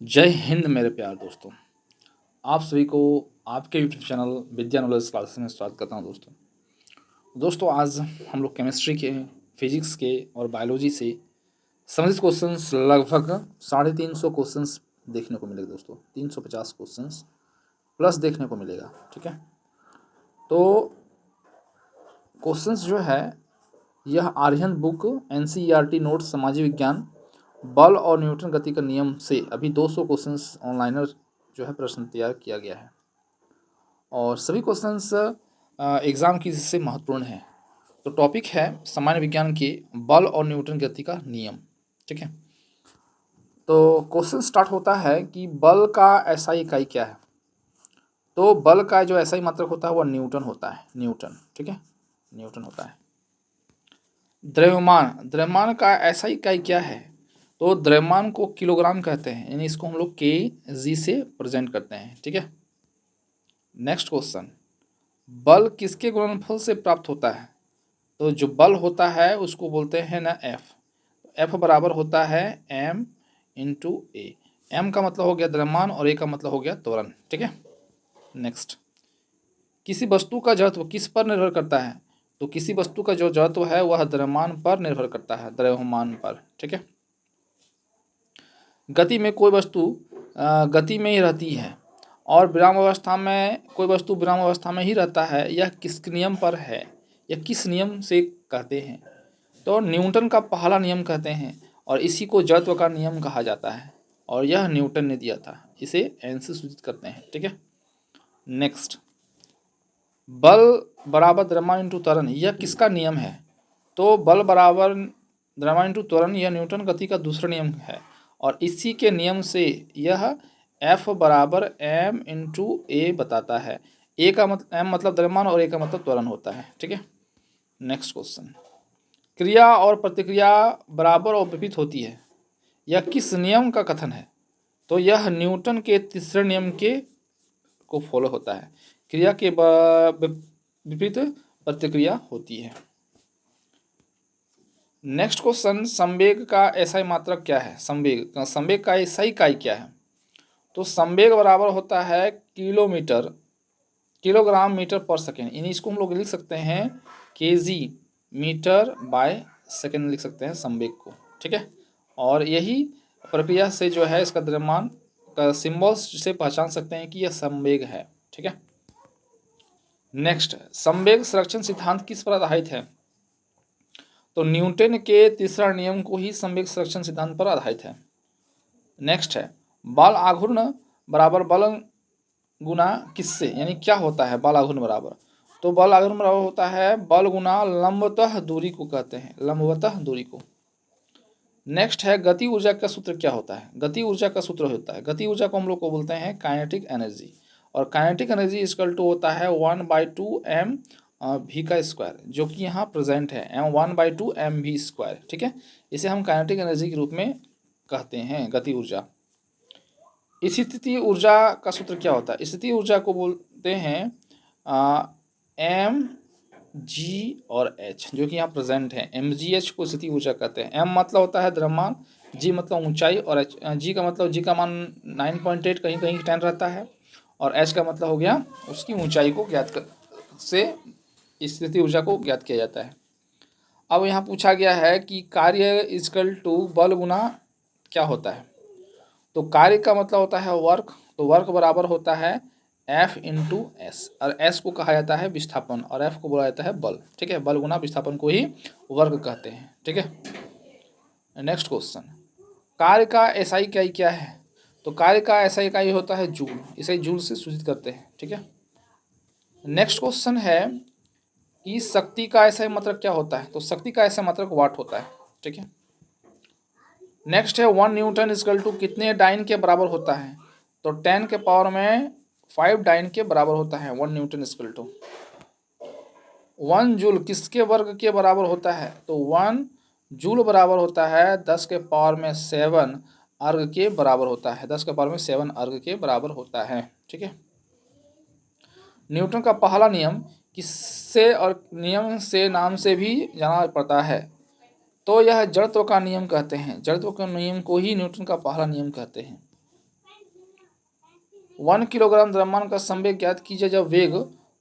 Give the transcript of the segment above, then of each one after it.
जय हिंद मेरे प्यार दोस्तों। आप सभी को आपके यूट्यूब चैनल विद्या नॉलेज क्लासेस में स्वागत करता हूं। दोस्तों आज हम लोग केमिस्ट्री के, फिजिक्स के और बायोलॉजी से संबंधित क्वेश्चंस लगभग 350 क्वेश्चंस देखने को मिलेगा दोस्तों। 350 क्वेश्चंस प्लस देखने को मिलेगा। ठीक है, तो क्वेश्चंस जो है यह आर्यन बुक NCERT नोट सामाजिक विज्ञान बल और न्यूटन गति का नियम से अभी 200 क्वेश्चंस ऑनलाइनर जो है प्रश्न तैयार किया गया है और सभी क्वेश्चंस एग्ज़ाम की से महत्वपूर्ण है। तो टॉपिक है सामान्य विज्ञान के बल और न्यूटन गति का नियम। ठीक है, तो क्वेश्चन स्टार्ट होता है कि बल का एसआई इकाई क्या है। तो बल का जो एसआई मात्रक होता है वह न्यूटन होता है, न्यूटन। ठीक है, न्यूटन होता है। द्रव्यमान का एसआई इकाई क्या है। तो द्रव्यमान को किलोग्राम कहते हैं, यानी इसको हम लोग kg से प्रेजेंट करते हैं। ठीक है, नेक्स्ट क्वेश्चन, बल किसके गुणनफल से प्राप्त होता है। तो जो बल होता है उसको बोलते हैं ना F बराबर होता है m इंटू ए। m का मतलब हो गया द्रव्यमान और a का मतलब हो गया त्वरण। ठीक है, नेक्स्ट, किसी वस्तु का जड़त्व किस पर निर्भर करता है। तो किसी वस्तु का जो जड़त्व है वह द्रव्यमान पर निर्भर करता है, द्रव्यमान पर। ठीक है, गति में कोई वस्तु गति में ही रहती है और विराम अवस्था में कोई वस्तु विराम अवस्था में ही रहता है, यह किस नियम पर है, यह किस नियम से कहते हैं। तो न्यूटन का पहला नियम कहते हैं और इसी को जड़त्व का नियम कहा जाता है और यह न्यूटन ने दिया था, इसे एन से सूचित करते हैं। ठीक है, नेक्स्ट, बल बराबर द्रव्यमान इंटू त्वरण, यह किसका नियम है। तो बल बराबर द्रव्यमान इंटू त्वरण यह न्यूटन गति का दूसरा नियम है और इसी के नियम से यह F बराबर m इंटू ए बताता है। ए का मतलब m मतलब द्रव्यमान और ए का मतलब त्वरण होता है। ठीक है, नेक्स्ट क्वेश्चन, क्रिया और प्रतिक्रिया बराबर और विपरीत होती है, यह किस नियम का कथन है। तो यह न्यूटन के तीसरे नियम के को फॉलो होता है, क्रिया के विपरीत प्रतिक्रिया होती है। नेक्स्ट क्वेश्चन, संवेग का एसआई मात्रक क्या है। संवेग का एसआई इकाई क्या है। तो संवेग बराबर होता है किलोग्राम मीटर पर सेकेंड, यानी इसको हम लोग लिख सकते हैं kg मीटर बाय सेकेंड लिख सकते हैं संवेग को। ठीक है, और यही प्रक्रिया से जो है इसका द्रव्यमान का सिंबल्स से पहचान सकते हैं कि यह संवेग है। ठीक है, नेक्स्ट, संवेग संरक्षण सिद्धांत किस पर आधारित है। तो न्यूटन के तीसरा नियम को ही संवेग संरक्षण सिद्धांत पर आधारित है। नेक्स्ट है, बल आघूर्ण बराबर बल गुना किससे, यानी क्या होता है बल आघूर्ण बराबर। तो बल आघूर्ण बराबर होता है बल गुना लंबवतः दूरी को कहते हैं, लंबवतः दूरी को। नेक्स्ट है, गति ऊर्जा का सूत्र क्या होता है। गति ऊर्जा का सूत्र होता है, गति ऊर्जा को हम लोग को बोलते हैं काइनेटिक एनर्जी और काइनेटिक एनर्जी इक्वल टू होता है 1/2 m v का स्क्वायर, जो कि यहाँ प्रेजेंट है m 1/2 m v स्क्वायर। ठीक है, इसे हम काइनेटिक एनर्जी के रूप में कहते हैं गति ऊर्जा। स्थिति ऊर्जा का सूत्र क्या होता है। स्थिति ऊर्जा को बोलते हैं एम जी और एच, जो कि यहाँ प्रेजेंट है। mgh को स्थिति ऊर्जा कहते हैं। m मतलब होता है द्रव्यमान, g मतलब ऊंचाई और h g का मतलब g का मान 9.8 कहीं कहीं 10 रहता है और h का मतलब हो गया उसकी ऊंचाई को ज्ञात कर से स्थिति ऊर्जा को ज्ञात किया जाता है। अब यहाँ पूछा गया है कि कार्य इक्वल टू बल गुना क्या होता है। तो कार्य का मतलब होता है वर्क, तो वर्क बराबर होता है F इंटू एस और S को कहा जाता है विस्थापन और F को बोला जाता है बल। ठीक है, बल गुना विस्थापन को ही वर्क कहते हैं। ठीक है, नेक्स्ट क्वेश्चन, कार्य का एसआई इकाई क्या है। तो कार्य का एसआई इकाई होता है जूल, इसे जूल से सूचित करते हैं। ठीक है, नेक्स्ट क्वेश्चन है कि शक्ति का एसआई मात्रक क्या होता है। तो शक्ति का एसआई मात्रक वाट होता है। ठीक है, नेक्स्ट है 1 न्यूटन इक्वल टू कितने डाइन के बराबर होता है। तो 10 के पावर में 5 डाइन के बराबर होता है 1 न्यूटन इक्वल टू। 1 जूल किसके वर्ग के बराबर होता है। तो 1 जूल बराबर होता है 10 के पावर में 7 अर्ग के बराबर होता है, 10 के पावर में 7 अर्ग के बराबर होता है। ठीक है, न्यूटन का पहला नियम किससे और नियम से नाम से भी जाना पड़ता है। तो यह जड़त्व का नियम कहते हैं, जड़त्व के नियम को ही न्यूटन का पहला नियम कहते हैं। 1 किलोग्राम द्रव्यमान का संवेग ज्ञात कीजिए जब वेग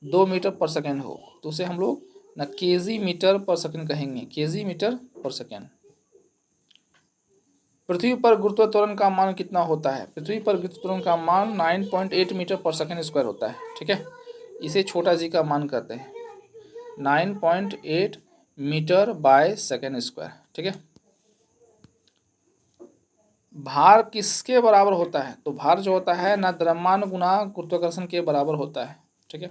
2 मीटर पर सेकेंड हो। तो उसे हम लोग ना केजी मीटर पर सेकेंड कहेंगे, केजी मीटर पर सेकेंड। पृथ्वी पर गुरुत्व त्वरण का मान कितना होता है? पृथ्वी पर गुरुत्व त्वरण का मान 9.8 मीटर पर सेकेंड स्क्वायर होता है। ठीक है, इसे छोटा जी का मान कहते हैं, 9.8 मीटर बाय सेकेंड स्क्वायर। ठीक है, भार किसके बराबर होता है? तो भार जो होता है ना द्रव्यमान गुना गुरुत्वाकर्षण के बराबर होता है। ठीक है,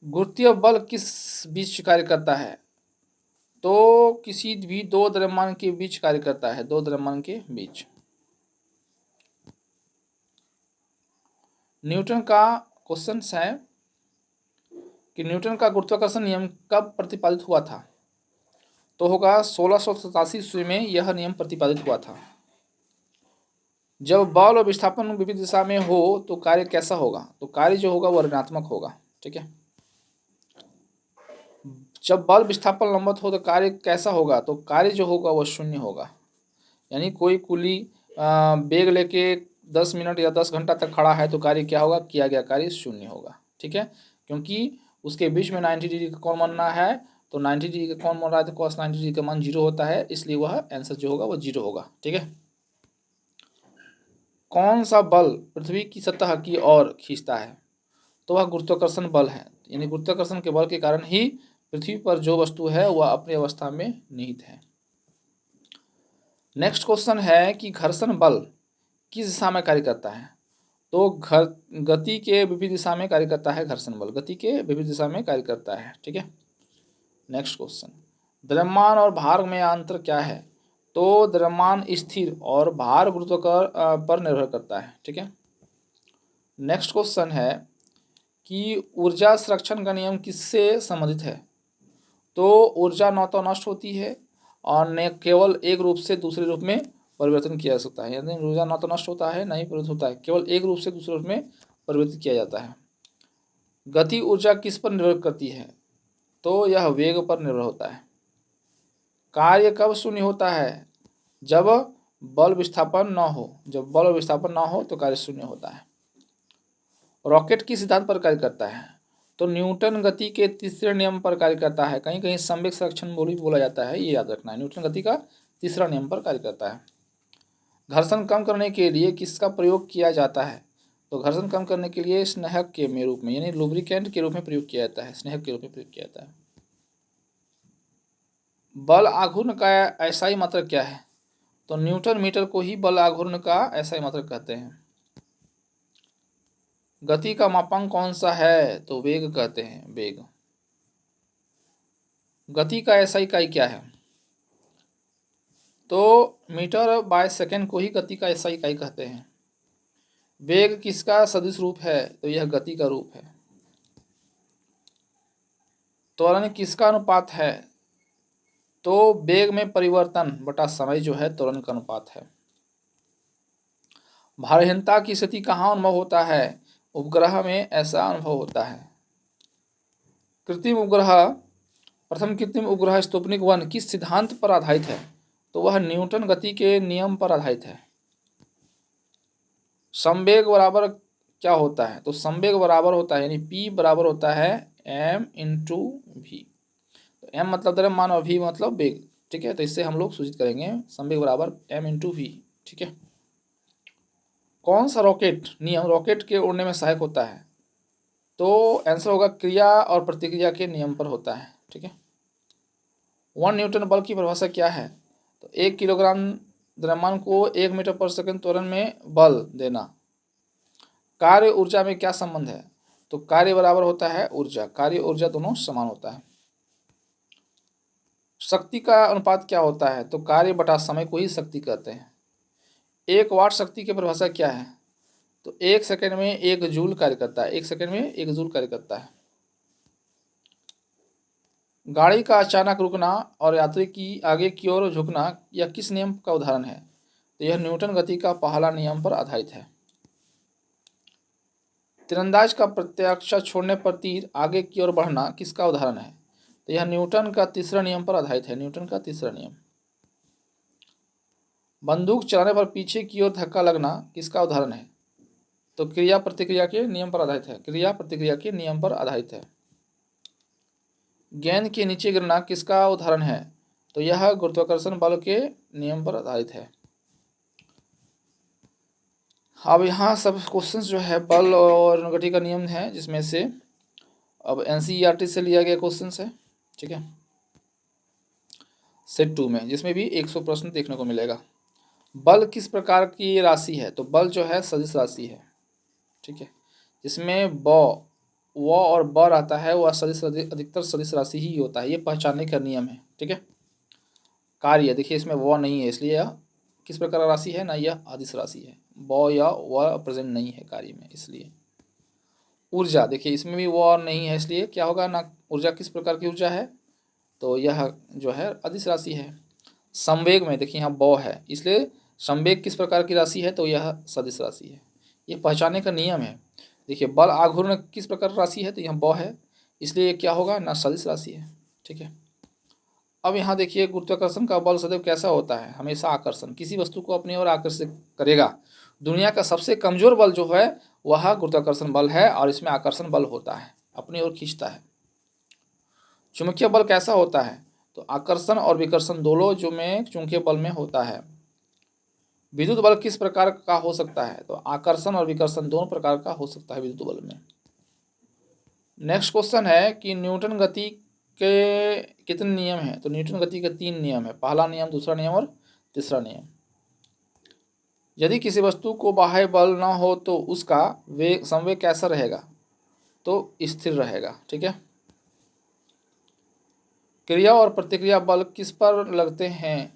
गुरुत्वीय बल किस बीच कार्य करता है? तो किसी भी दो द्रव्यमान के बीच कार्य करता है, दो द्रव्यमान के बीच। न्यूटन का क्वेश्चन है कि न्यूटन का गुरुत्वाकर्षण नियम कब प्रतिपादित हुआ था? तो होगा 1687 ईस्वी में यह नियम प्रतिपादित हुआ था। जब बल और विस्थापन विपरीत दिशा में हो तो कार्य कैसा होगा? तो कार्य जो होगा वह ऋणात्मक होगा। ठीक है, जब बल विस्थापन लंबवत हो तो कार्य कैसा होगा? तो कार्य जो होगा वह शून्य होगा। यानी कोई कुली बेग लेके 10 मिनट या 10 घंटा तक खड़ा है तो कार्य क्या होगा? किया गया कार्य शून्य होगा। ठीक है, क्योंकि उसके बीच में 90 डिग्री का कोण बनना है, तो 90 डिग्री का कोण बन रहा है तो cos 90 डिग्री का मान 0 होता है, इसलिए वह आंसर जो होगा वह 0 होगा। ठीक है, कौन सा बल पृथ्वी की सतह की ओर खींचता है? तो वह गुरुत्वाकर्षण बल है। यानी गुरुत्वाकर्षण के बल के कारण ही पृथ्वी पर जो वस्तु है वह अपनी अवस्था में निहित है। नेक्स्ट क्वेश्चन है कि घर्षण बल किस दिशा में कार्य करता है? तो गति के विपरीत दिशा में कार्य करता है घर्षण बल, गति के विपरीत दिशा में कार्य करता है। ठीक है, नेक्स्ट क्वेश्चन, द्रव्यमान और भार में अंतर क्या है? तो द्रव्यमान स्थिर और भार गुरुत्वाकर्षण पर निर्भर करता है। ठीक है, नेक्स्ट क्वेश्चन है कि ऊर्जा संरक्षण का नियम किससे संबंधित है? तो ऊर्जा न तो नष्ट होती है और न केवल एक रूप से दूसरे रूप में परिवर्तन किया जा सकता है। यानी ऊर्जा न तो नष्ट होता है, न ही परिवर्तित होता है, केवल एक रूप से दूसरे रूप में परिवर्तित किया जाता है। गति ऊर्जा किस पर निर्भर करती है? तो यह वेग पर निर्भर होता है। कार्य कब शून्य होता है? जब बल विस्थापन न हो, जब बल और विस्थापन न हो तो कार्य शून्य होता है। रॉकेट किस सिद्धांत पर कार्य करता है? तो न्यूटन गति के तीसरे नियम पर कार्य करता है। कहीं कहीं संवेग संरक्षण भी बोला जाता है, ये याद रखना है। न्यूटन गति का तीसरा नियम पर कार्य करता है। घर्षण कम करने के लिए किसका प्रयोग किया जाता है? तो घर्षण कम करने के लिए स्नेहक के रूप में, यानी लुब्रिकेंट के रूप में प्रयोग किया जाता है, स्नेहक के रूप में प्रयोग किया जाता है। बल आघूर्ण का ऐसा मात्रक क्या है? तो न्यूटन मीटर को ही बल आघूर्ण का ऐसा मात्रक कहते हैं। गति का मापांक कौन सा है? तो वेग कहते हैं, वेग। गति का ऐसा इकाई क्या है? तो मीटर बाय सेकेंड को ही गति का ऐसा इकाई कहते हैं। वेग किसका सदिश रूप है? तो यह गति का रूप है। त्वरण किसका अनुपात है? तो वेग में परिवर्तन बटा समय जो है त्वरण का अनुपात है। भारहीनता की स्थिति कहाँ अनुभव होता है? उपग्रह में ऐसा अनुभव होता है। कृत्रिम उपग्रह, प्रथम कृत्रिम उपग्रह स्पुतनिक 1 किस सिद्धांत पर आधारित है? तो वह न्यूटन गति के नियम पर आधारित है। संवेग बराबर क्या होता है? तो संवेग बराबर होता है, यानी P बराबर होता है m इंटू वी। तो m मतलब द्रव्यमान और v मतलब वेग। ठीक है, तो इससे हम लोग सूचित करेंगे संवेग बराबर m इंटू वी। ठीक है, कौन सा रॉकेट नियम रॉकेट के उड़ने में सहायक होता है? तो आंसर होगा क्रिया और प्रतिक्रिया के नियम पर होता है। ठीक है, 1 न्यूटन बल की परिभाषा क्या है? तो 1 किलोग्राम द्रव्यमान को 1 मीटर पर सेकंड त्वरण में बल देना। कार्य ऊर्जा में क्या संबंध है? तो कार्य बराबर होता है ऊर्जा, कार्य ऊर्जा दोनों समान होता है। शक्ति का अनुपात क्या होता है? तो कार्य बटा समय को ही शक्ति कहते हैं। 1 वाट शक्ति की परिभाषा क्या है? तो 1 सेकंड में 1 जूल कार्य करता है, 1 सेकंड में 1 जूल कार्य करता है। गाड़ी का अचानक रुकना और यात्री की आगे की ओर झुकना यह किस नियम का उदाहरण है? तो यह न्यूटन गति का पहला नियम पर आधारित है। तीरंदाज का प्रत्याशा छोड़ने पर तीर आगे की ओर बढ़ना किसका उदाहरण है? तो यह न्यूटन का तीसरा नियम पर आधारित है, न्यूटन का तीसरा नियम। बंदूक चलाने पर पीछे की ओर धक्का लगना किसका उदाहरण है? तो क्रिया प्रतिक्रिया के नियम पर आधारित है, क्रिया प्रतिक्रिया के नियम पर आधारित है। गेंद के नीचे गिरना किसका उदाहरण है? तो यह गुरुत्वाकर्षण बल के नियम पर आधारित है। अब यहाँ सब क्वेश्चंस जो है बल और गति का नियम है, जिसमें से अब एनसीईआरटी से लिया गया क्वेश्चंस है, ठीक है, सेट 2 में, जिसमें भी 100 प्रश्न देखने को मिलेगा। बल किस प्रकार की राशि है? तो बल जो है सदिश राशि है, ठीक है, जिसमें व और ब रहता है, वह सदिश अधिकतर सदिश राशि ही होता है। ये पहचानने का नियम है, ठीक है। कार्य देखिए इसमें व नहीं है, इसलिए यह किस प्रकार का राशि है ना, यह अदिश राशि है। ब या व प्रेजेंट नहीं है कार्य में, इसलिए। ऊर्जा देखिए इसमें भी व नहीं है, इसलिए क्या होगा ना, ऊर्जा किस प्रकार की ऊर्जा है? तो यह जो है अदिश राशि है। संवेग में देखिए यहाँ ब है, इसलिए संवेग किस प्रकार की राशि है? तो यह सदिश राशि है। ये पहचानने का नियम है। देखिए बल आघूर्ण किस प्रकार राशि है? तो यहाँ ब है, इसलिए क्या होगा ना, सदिश राशि है, ठीक है। अब यहाँ देखिए गुरुत्वाकर्षण का बल सदैव कैसा होता है? हमेशा आकर्षण, किसी वस्तु को अपनी ओर आकर्षित करेगा। दुनिया का सबसे कमजोर बल जो है वह गुरुत्वाकर्षण बल है, और इसमें आकर्षण बल होता है, अपनी ओर खींचता है। चुंबकीय बल कैसा होता है? तो आकर्षण और विकर्षण दोनों जो में चुंबकीय बल में होता है। विद्युत बल किस प्रकार का हो सकता है? तो आकर्षण और विकर्षण दोनों प्रकार का हो सकता है विद्युत बल में। नेक्स्ट क्वेश्चन है कि न्यूटन गति के कितने नियम हैं? तो न्यूटन गति के 3 नियम है। पहला नियम, दूसरा नियम और तीसरा नियम। यदि किसी वस्तु को बाह्य बल न हो तो उसका वेग संवेग कैसा रहेगा? तो स्थिर रहेगा, ठीक है। क्रिया और प्रतिक्रिया बल किस पर लगते हैं?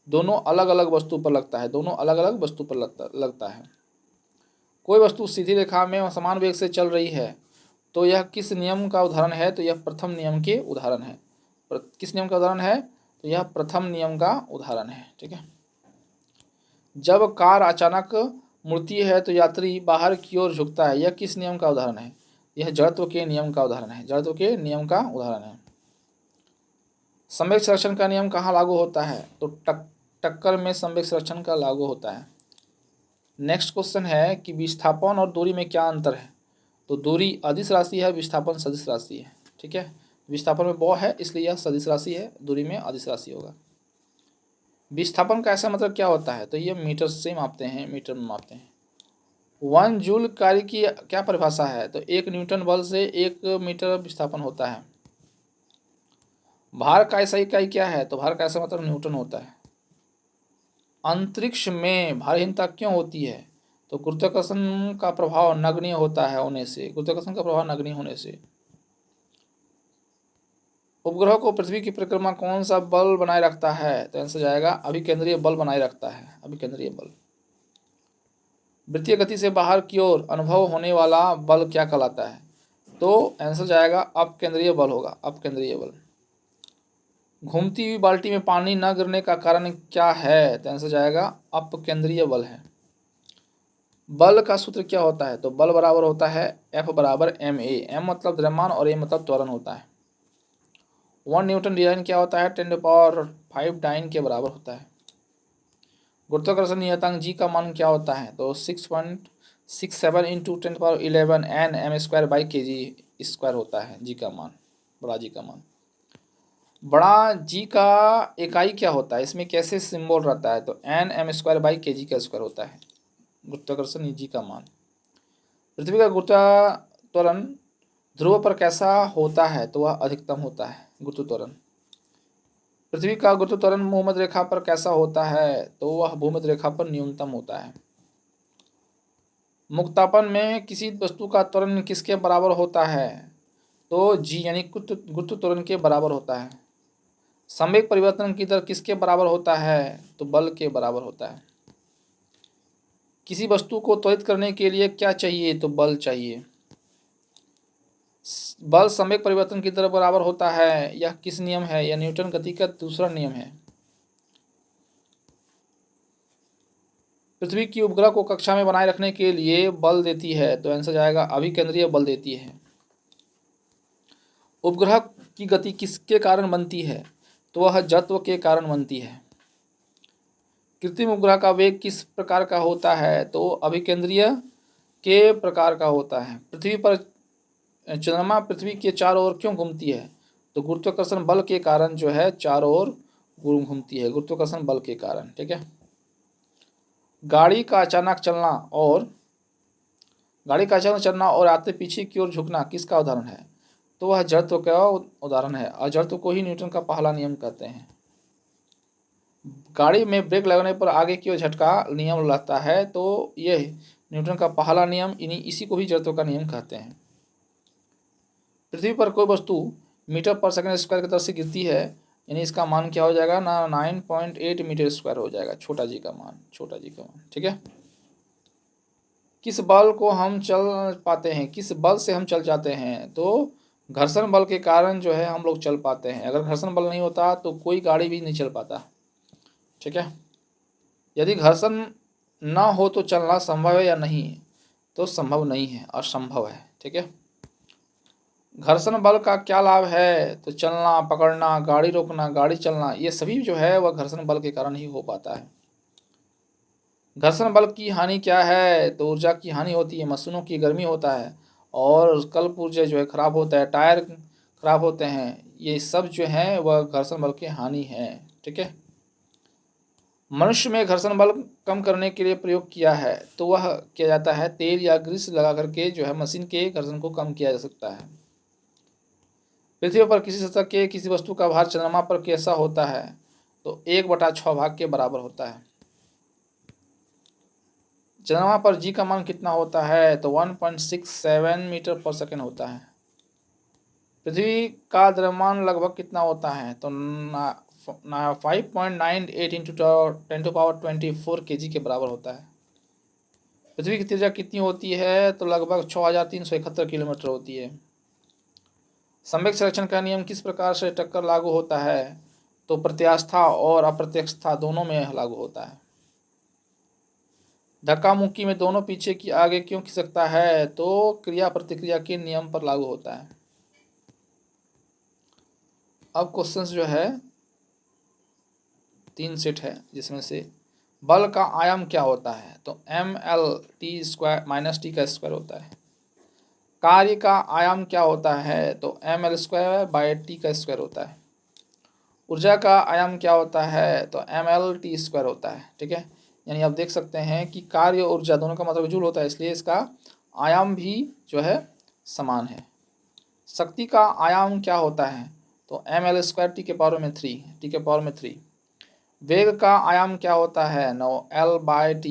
दोनों अलग अलग वस्तु पर लगता है, दोनों अलग अलग वस्तु पर लगता है। कोई वस्तु सीधी रेखा में समान वेग से चल रही है तो यह किस नियम का उदाहरण है? तो यह प्रथम नियम के उदाहरण है। किस नियम का उदाहरण है? तो यह प्रथम नियम का उदाहरण है, ठीक है। जब कार अचानक मुड़ती है तो यात्री बाहर की ओर झुकता है, यह किस नियम का उदाहरण है? यह जड़त्व के नियम का उदाहरण है, जड़त्व के नियम का उदाहरण है। संवेग संरक्षण का नियम कहाँ लागू होता है? तो टक्कर में संवेग संरक्षण का लागू होता है। नेक्स्ट क्वेश्चन है कि विस्थापन और दूरी में क्या अंतर है? तो दूरी अदिश राशि है, विस्थापन सदिश राशि है, ठीक है। विस्थापन में ब है, इसलिए यह सदिश राशि है, दूरी में अदिश राशि होगा। विस्थापन का ऐसा मतलब क्या होता है? तो ये मीटर से मापते हैं, मीटर में मापते हैं। 1 जूल कार्य की क्या परिभाषा है? तो 1 न्यूटन बल से 1 मीटर विस्थापन होता है। भार का ऐसा इकाई क्या है? तो भार का ऐसा मतलब न्यूटन होता है। अंतरिक्ष में भारहीनता क्यों होती है? तो गुरुत्वाकर्षण का प्रभाव नगण्य होता है होने से, गुरुत्वाकर्षण का प्रभाव नगण्य होने से। उपग्रह को पृथ्वी की परिक्रमा कौन सा बल बनाए रखता है? तो आंसर जाएगा अभिकेंद्रीय बल बनाए रखता है, अभिकेंद्रीय बल। वृत्तीय गति से बाहर की ओर अनुभव होने वाला बल क्या कहलाता है? तो आंसर जाएगा अपकेंद्रीय बल होगा, अपकेंद्रीय बल। घूमती हुई बाल्टी में पानी न गिरने का कारण क्या है? तो आंसर जाएगा अपकेंद्रीय बल है। बल का सूत्र क्या होता है? तो बल बराबर होता है F बराबर ma, m मतलब द्रव्यमान और a मतलब त्वरण होता है। 1 न्यूटन डिजाइन क्या होता है? 10⁵ डाइन के बराबर होता है। गुरुत्वाकर्षण नियतांक g का मान क्या होता है? तो 6.67 इंटू 10⁻11 n m²/kg² होता है g का मान, बड़ा जी का मान। बड़ा जी का इकाई क्या होता है? इसमें कैसे सिंबल रहता है? तो n m²/kg² होता है गुरुत्वाकर्षण जी का मान। पृथ्वी का गुरुत्वात्वरण ध्रुव पर कैसा होता है? तो वह अधिकतम होता है गुरुत्वात्वरण। पृथ्वी का गुरुत्वात्वरण भूमध्य रेखा पर कैसा होता है? तो वह भूमध्य रेखा पर न्यूनतम होता है। मुक्तापन में किसी वस्तु का त्वरण किसके बराबर होता है? तो जी यानी गुरुत्वात्वरण के बराबर होता है। संवेग परिवर्तन की दर किसके बराबर होता है? तो बल के बराबर होता है। किसी वस्तु को त्वरित करने के लिए क्या चाहिए? तो बल चाहिए। बल संवेग परिवर्तन की दर बराबर होता है, यह किस नियम है? यह न्यूटन गति का दूसरा नियम है। पृथ्वी की उपग्रह को कक्षा में बनाए रखने के लिए बल देती है, तो आंसर जाएगा अभिकेंद्रीय बल देती है। उपग्रह की गति किसके कारण बनती है? तो वह जड़त्व के कारण बनती है। कृत्रिम उपग्रह का वेग किस प्रकार का होता है? तो अभिकेंद्रीय के प्रकार का होता है। पृथ्वी पर चंद्रमा पृथ्वी के चारों ओर क्यों घूमती है? तो गुरुत्वाकर्षण बल के कारण जो है चारों ओर घूमती है, गुरुत्वाकर्षण बल के कारण। ठीक है। गाड़ी का अचानक चलना और आते पीछे की ओर झुकना किसका उदाहरण है? तो वह जड़त्व का उदाहरण है, और जड़त्व को ही न्यूटन का पहला नियम कहते हैं। गाड़ी में ब्रेक लगने पर आगे की ओर झटका नियम लगता है, तो यह न्यूटन का पहला नियम, इसी को ही जड़त्व का नियम कहते हैं। पृथ्वी पर कोई वस्तु मीटर पर सेकंड स्क्वायर की तरफ से गिरती है, यानी इसका मान क्या हो जाएगा ना, 9.8 मीटर स्क्वायर हो जाएगा, छोटा जी का मान। ठीक है। किस बल को हम चल पाते हैं, किस बल से हम चल जाते हैं? तो घर्षण बल के कारण जो है हम लोग चल पाते हैं। अगर घर्षण बल नहीं होता तो कोई गाड़ी भी नहीं चल पाता। ठीक है। यदि घर्षण ना हो तो चलना संभव है या नहीं? तो संभव नहीं है, असंभव है। ठीक है। घर्षण बल का क्या लाभ है? तो चलना, पकड़ना, गाड़ी रोकना, गाड़ी चलना, ये सभी जो है वह घर्षण बल के कारण ही हो पाता है। घर्षण बल की हानि क्या है? तो ऊर्जा की हानि होती है, मशीनों की गर्मी होता है, और कल पुर्जे जो है खराब होता है, टायर खराब होते हैं, ये सब जो है वह घर्षण बल की हानि है। ठीक है। मनुष्य में घर्षण बल कम करने के लिए प्रयोग किया है, तो वह किया जाता है तेल या ग्रीस लगा करके जो है मशीन के घर्षण को कम किया जा सकता है। पृथ्वी पर किसी सतह के किसी वस्तु का भार चंद्रमा पर कैसा होता है? तो 1/6 भाग के बराबर होता है। चंद्रमा पर जी का मान कितना होता है? तो 1.67 मीटर पर सेकेंड होता है। पृथ्वी का द्रव्यमान लगभग कितना होता है? तो 5.98 इंटू 10⁻24 kg के बराबर होता है। पृथ्वी की त्रिज्या कितनी होती है? तो लगभग 6371 किलोमीटर होती है। संवेग संरक्षण का नियम किस प्रकार से टक्कर लागू होता है? तो प्रत्यास्था और अप्रत्यास्था दोनों में लागू होता है। धक्का मुक्की में दोनों पीछे की आगे क्यों खिसकता है? तो क्रिया प्रतिक्रिया के नियम पर लागू होता है। अब क्वेश्चंस जो है 3 सेट है, जिसमें से बल का आयाम क्या होता है? तो mL t² - t का स्क्वायर होता है। कार्य का आयाम क्या होता है? तो mL²/t का स्क्वायर होता है। ऊर्जा का आयाम क्या होता है? तो mL/t² होता है। ठीक है। यानी आप देख सकते हैं कि कार्य और ऊर्जा दोनों का मतलब जूल होता है, इसलिए इसका आयाम भी जो है समान है। शक्ति का आयाम क्या होता है? तो mL² t⁻3। वेग का आयाम क्या होता है? No L/t।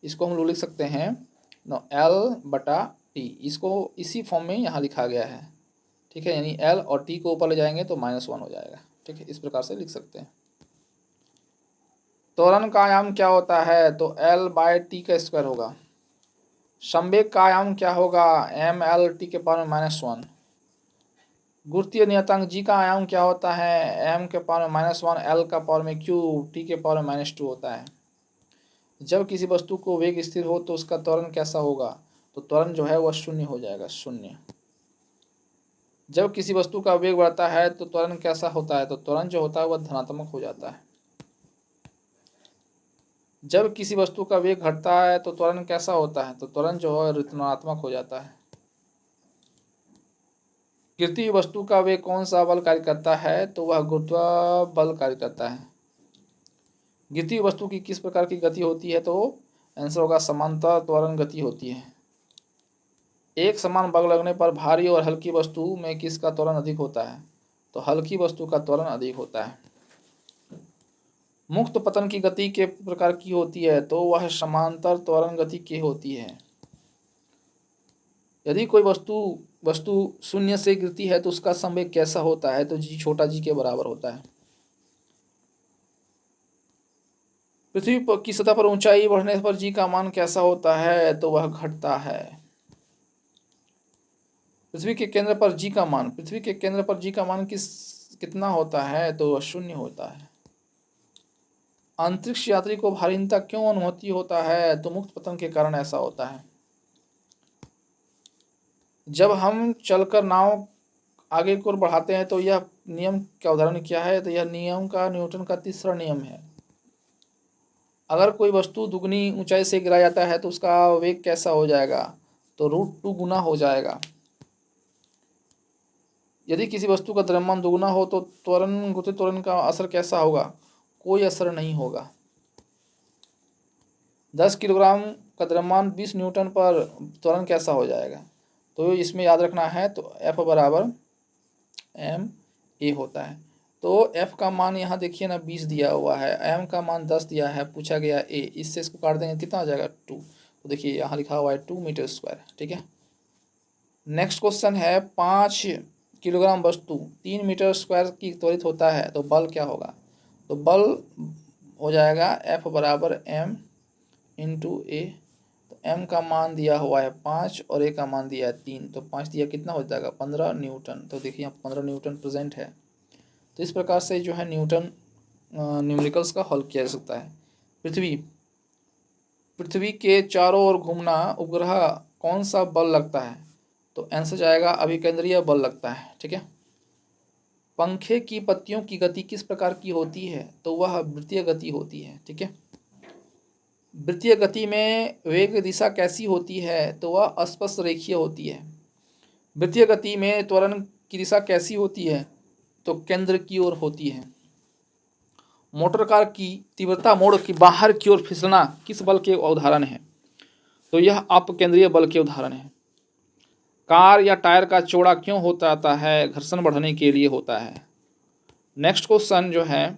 इसको हम लोग लिख सकते हैं नो L/t। इसको इसी फॉर्म में यहाँ लिखा गया है। ठीक है। यानी L और t को ऊपर ले जाएंगे तो -1 हो जाएगा। ठीक है। इस प्रकार से लिख सकते हैं। त्वरण का आयाम क्या होता है? तो L/t का स्क्वायर होगा। संवेग का आयाम क्या होगा? mL/t⁻⁻1। गुरुत्वीय नियतांक g का आयाम क्या होता है? m⁻⁻1 L⁻³ t⁻⁻2 होता है। जब किसी वस्तु को वेग स्थिर हो तो उसका त्वरण कैसा होगा? तो त्वरण जो है वह 0 हो जाएगा, 0। जब किसी वस्तु का वेग बढ़ता है तो त्वरण कैसा होता है? तो त्वरण जो होता है वह धनात्मक हो जाता है। जब किसी वस्तु का वेग घटता है तो त्वरण कैसा होता है? तो त्वरण जो है ऋणात्मक हो जाता है। गिरती हुई वस्तु का वेग कौन सा बल कार्य करता है? तो वह गुरुत्व बल कार्य करता है। गिरती हुई वस्तु की किस प्रकार की गति होती है? तो आंसर होगा समांतर त्वरण गति होती है। एक समान बल लगने पर भारी और हल्की वस्तु में किसका त्वरण अधिक होता है? तो हल्की वस्तु का त्वरण अधिक होता है। मुक्त पतन की गति के प्रकार की होती है? तो वह समांतर त्वरण गति की होती है। यदि कोई वस्तु शून्य से गिरती है तो उसका संवेग कैसा होता है? तो जी छोटा जी के बराबर होता है। पृथ्वी की सतह पर ऊंचाई बढ़ने पर जी का मान कैसा होता है? तो वह घटता है। पृथ्वी के केंद्र पर जी का मान कितना होता है? तो वह 0 होता है। अंतरिक्ष यात्री को भारीनता क्यों अनुभूति होता है? तो मुक्त पतन के कारण ऐसा होता है। जब हम चलकर नाव आगे की ओर बढ़ाते हैं तो यह नियम का उदाहरण क्या है? तो यह नियम का न्यूटन का तीसरा नियम है। अगर कोई वस्तु दुगनी ऊंचाई से गिराया जाता है तो उसका वेग कैसा हो जाएगा, तो √2 गुना हो जाएगा। यदि किसी वस्तु का द्रव्यमान दुगुना हो तो त्वरण गुरुत्व त्वरण का असर कैसा होगा, कोई असर नहीं होगा। 10 किलोग्राम का द्रव्यमान 20 न्यूटन पर त्वरण कैसा हो जाएगा, तो इसमें याद रखना है तो F बराबर ma होता है। तो F का मान यहाँ देखिए ना 20 दिया हुआ है, m का मान 10 दिया है, पूछा गया a, इससे इसको काट देंगे कितना आ जाएगा 2। तो देखिए यहाँ लिखा हुआ है 2 मीटर स्क्वायर। ठीक है, नेक्स्ट क्वेश्चन है 5 किलोग्राम वस्तु 3 मीटर स्क्वायर की त्वरित होता है तो बल क्या होगा, तो बल हो जाएगा F बराबर m इंटू ए। तो m का मान दिया हुआ है 5 और a का मान दिया है 3, तो 5 दिया कितना हो जाएगा 15 न्यूटन। तो देखिए यहाँ 15 न्यूटन प्रेजेंट है। तो इस प्रकार से जो है न्यूटन न्यूमेरिकल्स का हल किया जा सकता है। पृथ्वी के चारों ओर घूमना उपग्रह कौन सा बल लगता है, तो आंसर जाएगा अभिकेंद्रीय बल लगता है। ठीक है, पंखे की पत्तियों की गति किस प्रकार की होती है, तो वह वृत्तीय गति होती है। ठीक है, वृत्तीय गति में वेग दिशा कैसी होती है, तो वह अस्पष्ट रेखीय होती है। वृत्तीय गति में त्वरण की दिशा कैसी होती है, तो केंद्र की ओर होती है। मोटर कार की तीव्रता मोड़ की बाहर की ओर फिसलना किस बल के उदाहरण है, तो यह अपकेंद्रीय बल के उदाहरण है। कार या टायर का चौड़ा क्यों होता आता है, घर्षण बढ़ने के लिए होता है। नेक्स्ट क्वेश्चन जो है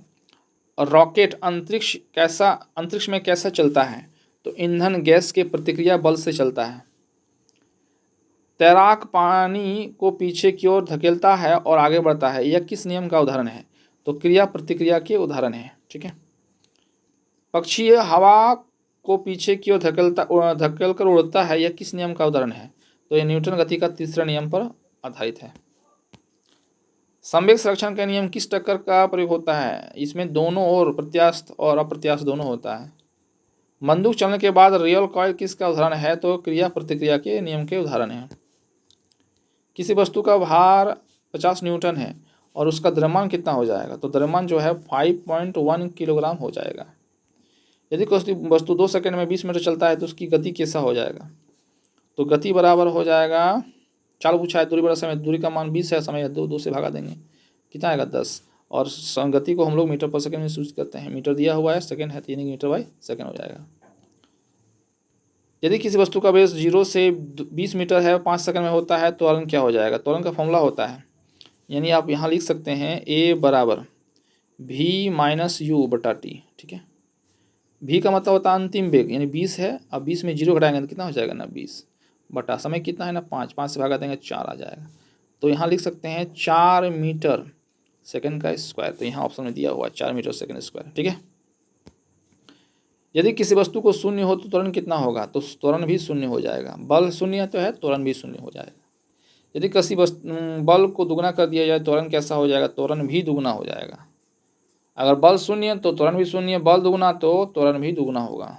रॉकेट अंतरिक्ष में कैसा चलता है, तो ईंधन गैस के प्रतिक्रिया बल से चलता है। तैराक पानी को पीछे की ओर धकेलता है और आगे बढ़ता है, यह किस नियम का उदाहरण है, तो क्रिया प्रतिक्रिया के उदाहरण है। ठीक है, पक्षी हवा को पीछे की ओर धकेल कर उड़ता है, यह किस नियम का उदाहरण है, तो यह न्यूटन गति का तीसरा नियम पर आधारित है। संवेग संरक्षण का नियम किस टक्कर का प्रयोग होता है, इसमें दोनों ओर प्रत्यास्थ और अप्रत्यास्थ दोनों होता है। बंदूक चलने के बाद रियल कॉइल किसका उदाहरण है, तो क्रिया प्रतिक्रिया के नियम के उदाहरण है। किसी वस्तु का भार 50 न्यूटन है और उसका द्रव्यमान कितना हो जाएगा, तो द्रव्यमान जो है 5.1 किलोग्राम हो जाएगा। यदि कोई वस्तु 2 सेकंड में 20 मीटर चलता है तो उसकी गति कैसा हो जाएगा, तो गति बराबर हो जाएगा, चाल पूछा है दूरी बड़ा समय, दूरी का मान 20 है, समय 2 से भागा देंगे कितना आएगा 10, और गति को हम लोग मीटर पर सेकंड में सूचित करते हैं। मीटर दिया हुआ है, सेकंड है, 3 मीटर बाई सेकंड हो जाएगा। यदि किसी वस्तु का बेस 0 से 20 मीटर है 5 सेकंड में होता है तो त्वरण क्या हो जाएगा, त्वरण का फॉर्मूला होता है, यानी आप यहाँ लिख सकते हैं a बराबर v माइनस यू बटा टी। ठीक है, v का मतलब होता है अंतिम वेग, यानी 20 है, अब 20 में 0 घटाएंगे तो कितना हो जाएगा ना 20 बटा समय कितना है ना 5 से भागा देंगे 4 आ जाएगा। तो यहाँ लिख सकते हैं 4 मीटर सेकंड का स्क्वायर, तो यहाँ ऑप्शन में दिया हुआ है 4 मीटर सेकंड स्क्वायर। ठीक है, यदि किसी वस्तु को शून्य हो तो त्वरण कितना होगा, तो त्वरण भी शून्य हो जाएगा। बल शून्य तो है, त्वरण भी शून्य हो जाएगा। यदि किसी बल को दुगना कर दिया जाए त्वरण कैसा हो जाएगा, त्वरण भी दुगना हो जाएगा। अगर बल शून्य तो त्वरण भी शून्य, बल दुगना तो त्वरण भी दुगना होगा।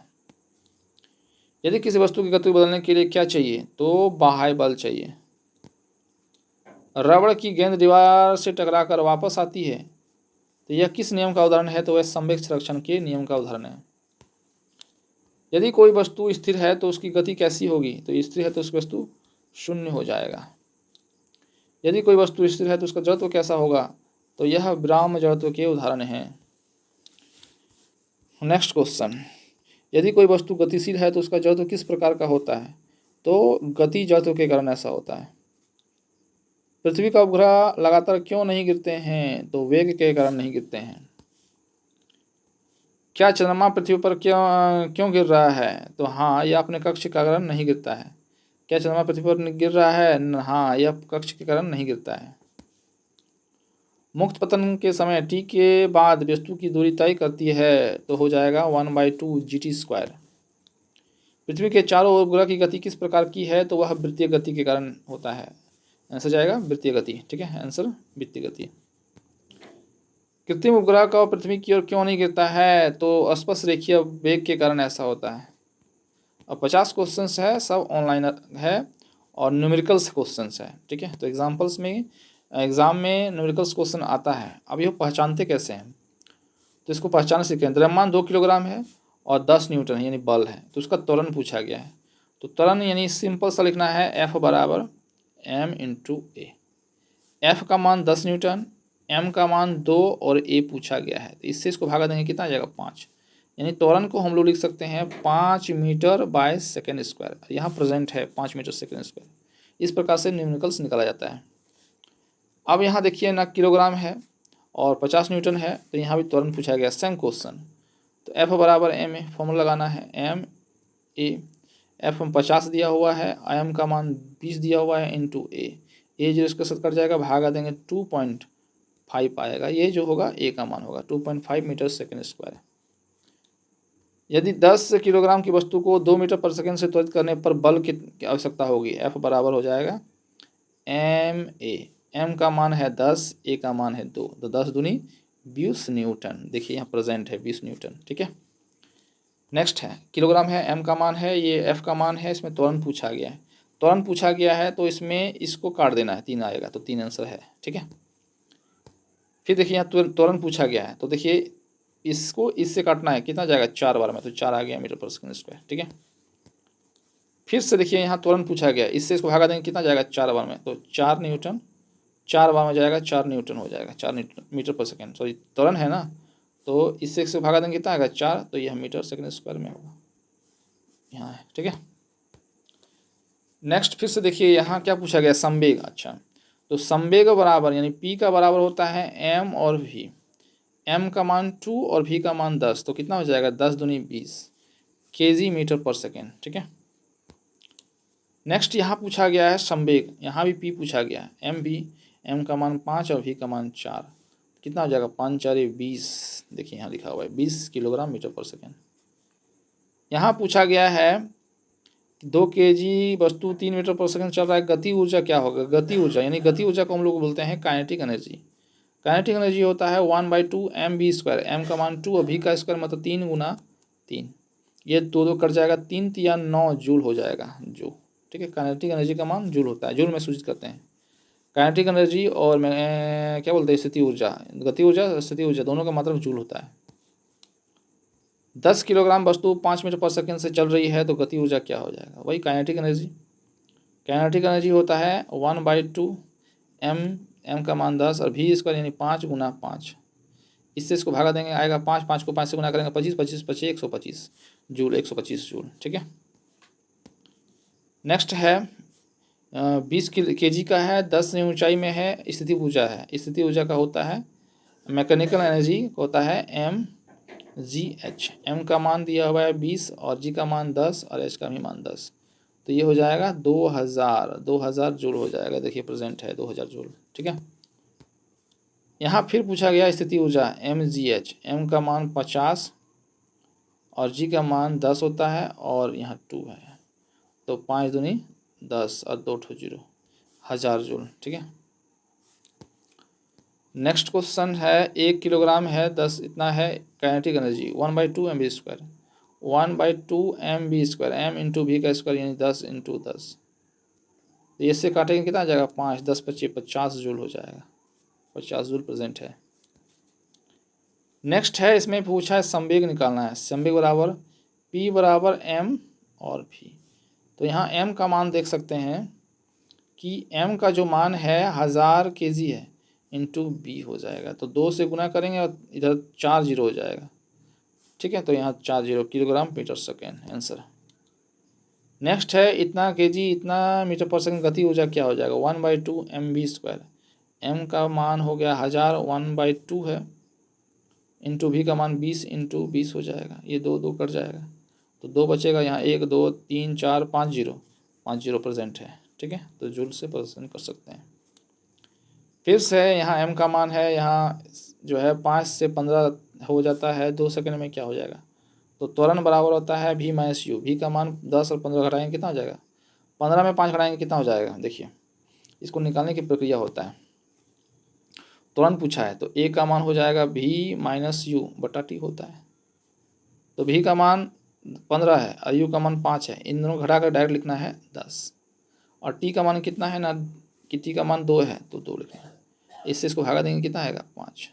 यदि किसी वस्तु की गति बदलने के लिए क्या चाहिए, तो बाह्य बल चाहिए। रबड़ की गेंद दीवार से टकराकर वापस आती है, तो यह किस नियम का उदाहरण है, तो वह संवेग संरक्षण के नियम का उदाहरण है। यदि कोई वस्तु स्थिर है तो उसकी गति कैसी होगी, तो स्थिर है तो उसकी वस्तु शून्य हो जाएगा। यदि कोई वस्तु स्थिर है तो उसका जड़त्व कैसा होगा, तो यह विराम जड़त्व के उदाहरण हैं। नेक्स्ट क्वेश्चन, यदि कोई वस्तु गतिशील है तो उसका जड़त्व किस प्रकार का होता है, तो गति जड़त्व के कारण ऐसा होता है। पृथ्वी का उपग्रह लगातार क्यों नहीं गिरते हैं, तो वेग के कारण नहीं गिरते हैं। क्या चंद्रमा पृथ्वी पर क्यों गिर रहा है, तो हाँ, यह अपने कक्ष के कारण नहीं गिरता है। क्या चंद्रमा पृथ्वी पर गिर रहा है, हाँ, यह कक्ष के कारण नहीं गिरता है। मुक्त पतन के समय t के बाद वस्तु की दूरी तय करती है, तो हो जाएगा 1/2 GT²। पृथ्वी के चारों ओर उपग्रह की गति किस प्रकार की है, तो वह वृत्तीय गति के कारण होता है। आंसर जाएगा वृत्तीय गति। ठीक है, आंसर वृत्तीय गति। कृत्रिम उपग्रह का पृथ्वी की ओर क्यों नहीं गिरता है, तो अस्पष्ट रेखीय वेग के कारण ऐसा होता है। अब 50 क्वेश्चंस है, सब ऑनलाइन है और न्यूमेरिकल्स क्वेश्चंस है। ठीक है, तो एग्जाम में न्यूमेरिकल्स क्वेश्चन आता है। अब ये पहचानते कैसे हैं, तो इसको पहचान सीखें। द्रव्यमान 2 किलोग्राम है और 10 न्यूटन है यानी बल है, तो उसका त्वरण पूछा गया है। तो त्वरण यानी सिंपल सा लिखना है F बराबर m इंटू ए। एफ का मान 10 न्यूटन, m का मान 2 और a पूछा गया है, तो इससे इसको भागा देंगे कितना आ जाएगा 5। यानी त्वरण को हम लोग लिख सकते हैं 5 मीटर बाय सेकेंड स्क्वायर, यहाँ प्रेजेंट है 5 मीटर सेकेंड स्क्वायर। इस प्रकार से न्यूमेरिकल्स निकाला जाता है। अब यहाँ देखिए ना किलोग्राम है और 50 न्यूटन है, तो यहाँ भी त्वरण पूछा गया, सेम क्वेश्चन। तो F बराबर m है, फॉर्मूला लगाना है m a। F में 50 दिया हुआ है, m का मान 20 दिया हुआ है इंटू a जो इसके साथ कट जाएगा, भागा देंगे 2.5 आएगा, ये जो होगा a का मान होगा 2.5 मीटर सेकेंड स्क्वायर। यदि 10 किलोग्राम की वस्तु को 2 मीटर पर सेकेंड से त्वरित करने पर बल की आवश्यकता होगी, F बराबर हो जाएगा m का मान है 10, a का मान है 2, तो 10 दूनी 20 न्यूटन। देखिए यहाँ प्रेजेंट है 20 न्यूटन, ठीक है। नेक्स्ट है किलोग्राम है, m का मान है, ये F का मान है, इसमें त्वरण पूछा गया है। त्वरण पूछा गया है तो इसमें इसको काट देना है, 3 आएगा, तो 3 आंसर है, ठीक है। फिर देखिए यहाँ त्वरण पूछा गया है, तो देखिए इसको इससे काटना है, कितना जाएगा 4 बार में, तो 4 आ गया मीटर पर सेकेंड स्क्वायर, ठीक है। फिर से देखिए यहाँ त्वरण पूछा गया, इससे इसको भागा देंगे, कितना जाएगा 4 बार में, तो 4 न्यूटन, 4 बार में जाएगा 4 न्यूटन हो जाएगा, 4 मीटर पर सेकेंड, सॉरी त्वरण है ना, तो इससे इसको भागा देंगे कितना आएगा 4, तो यह मीटर सेकेंड स्क्वायर में होगा, यहाँ है, ठीक है। नेक्स्ट फिर से देखिए यहाँ क्या पूछा गया, संवेग। अच्छा, तो संवेग बराबर यानी P का बराबर होता है m और v। m का मान 2 और v का मान 10, तो कितना हो जाएगा 10 दूनी 20 kg मीटर पर सेकेंड, ठीक है। नेक्स्ट यहाँ पूछा गया है संवेग, यहाँ भी P पूछा गया है, m का मान 5 और v का मान 4, कितना हो जाएगा 5 4 20, देखिए यहाँ लिखा हुआ है 20 किलोग्राम मीटर पर सेकेंड। यहाँ पूछा गया है 2 kg वस्तु 3 मीटर पर सेकंड चल रहा है, गति ऊर्जा क्या होगा, गति ऊर्जा यानी गति ऊर्जा को हम लोग बोलते हैं काइनेटिक एनर्जी। काइनेटिक एनर्जी होता है 1/2 mv स्क्वायर, m का मान 2 और v का स्क्वायर मतलब 3 गुना 3, ये 2 कट जाएगा, 3 या 9 जूल हो जाएगा जो, ठीक है। काइनेटिक एनर्जी का मान जूल होता है, जूल में सूचित करते हैं। काइनेटिक एनर्जी और क्या बोलते हैं स्थिति ऊर्जा, गति ऊर्जा स्थिति ऊर्जा दोनों का मतलब जूल होता है। 10 किलोग्राम वस्तु 5 मीटर पर सेकेंड से चल रही है, तो गति ऊर्जा क्या हो जाएगा, वही काइनेटिक एनर्जी। काइनेटिक एनर्जी होता है 1/2 m का मान 10 और v स्क्वायर यानी 5 गुना 5, इससे इसको भागा देंगे, आएगा 5, 5 को 5 से गुना करेंगे 25, 25 25 125 जूल, 125 जूल, ठीक है। नेक्स्ट है 20 kg का है, 10 ऊंचाई में है, स्थिति ऊर्जा है, स्थिति ऊर्जा का होता है मैकेनिकल एनर्जी होता है mgh। m का मान दिया हुआ है 20 और g का मान 10 और h का भी मान 10, तो ये हो जाएगा 2000 जूल हो जाएगा, देखिए प्रेजेंट है 2000 जूल, ठीक है। यहाँ फिर पूछा गया स्थिति ऊर्जा mgh, m का मान 50 और g का मान 10 होता है और यहाँ 2 है, तो 5 दूनी 10 और 2 0 1000 जूल, ठीक है। नेक्स्ट क्वेश्चन है 1 किलोग्राम है, 10 इतना है kinetic energy 1/2 mv square, 1/2 mv square, m into v का स्क्वायर यानी 10 इंटू 10, तो इससे काटेंगे कितना आ जाएगा 5, 10 25 50 जूल हो जाएगा, 50 जूल प्रेजेंट है। नेक्स्ट है इसमें पूछा है संवेग निकालना है, संवेग बराबर P बराबर m और v। तो यहाँ m का मान देख सकते हैं कि m का जो मान है 1000 kg है इंटू बी हो जाएगा, तो 2 से गुना करेंगे और इधर 4 जीरो हो जाएगा, ठीक है। तो यहाँ 4 zero kilogram metre second answer. Next है इतना kg इतना मीटर पर सेकेंड, गति ऊर्जा क्या हो जाएगा 1/2 mv स्क्वायर, m का मान हो गया 1000 1/2 है इंटू v का मान 20 इंटू 20 हो जाएगा, ये 2 कट जाएगा, तो 2 बचेगा, यहाँ 1 2 3 4 5 जीरो, 5 जीरो प्रेजेंट है, ठीक है। तो जूल से प्रेजेंट कर सकते हैं। फिर से यहाँ m का मान है, यहाँ जो है 5 से 15 हो जाता है 2 सेकंड में, क्या हो जाएगा, तो त्वरण बराबर होता है v माइनस यू, v का मान 10 और 15 घटाएंगे कितना हो जाएगा, 15 में 5 घटाएंगे कितना हो जाएगा, देखिए इसको निकालने की प्रक्रिया होता है। त्वरण पूछा है तो a का मान हो जाएगा v माइनस यू बटा टी होता है, तो v का मान 15 है और u का मान 5 है, इन दोनों घटा कर डायरेक्ट लिखना है 10, और t का मान कितना है ना कि t का मान 2 है तो 2 लिखेंगे, इससे इसको भागा देंगे कितना आएगा 5,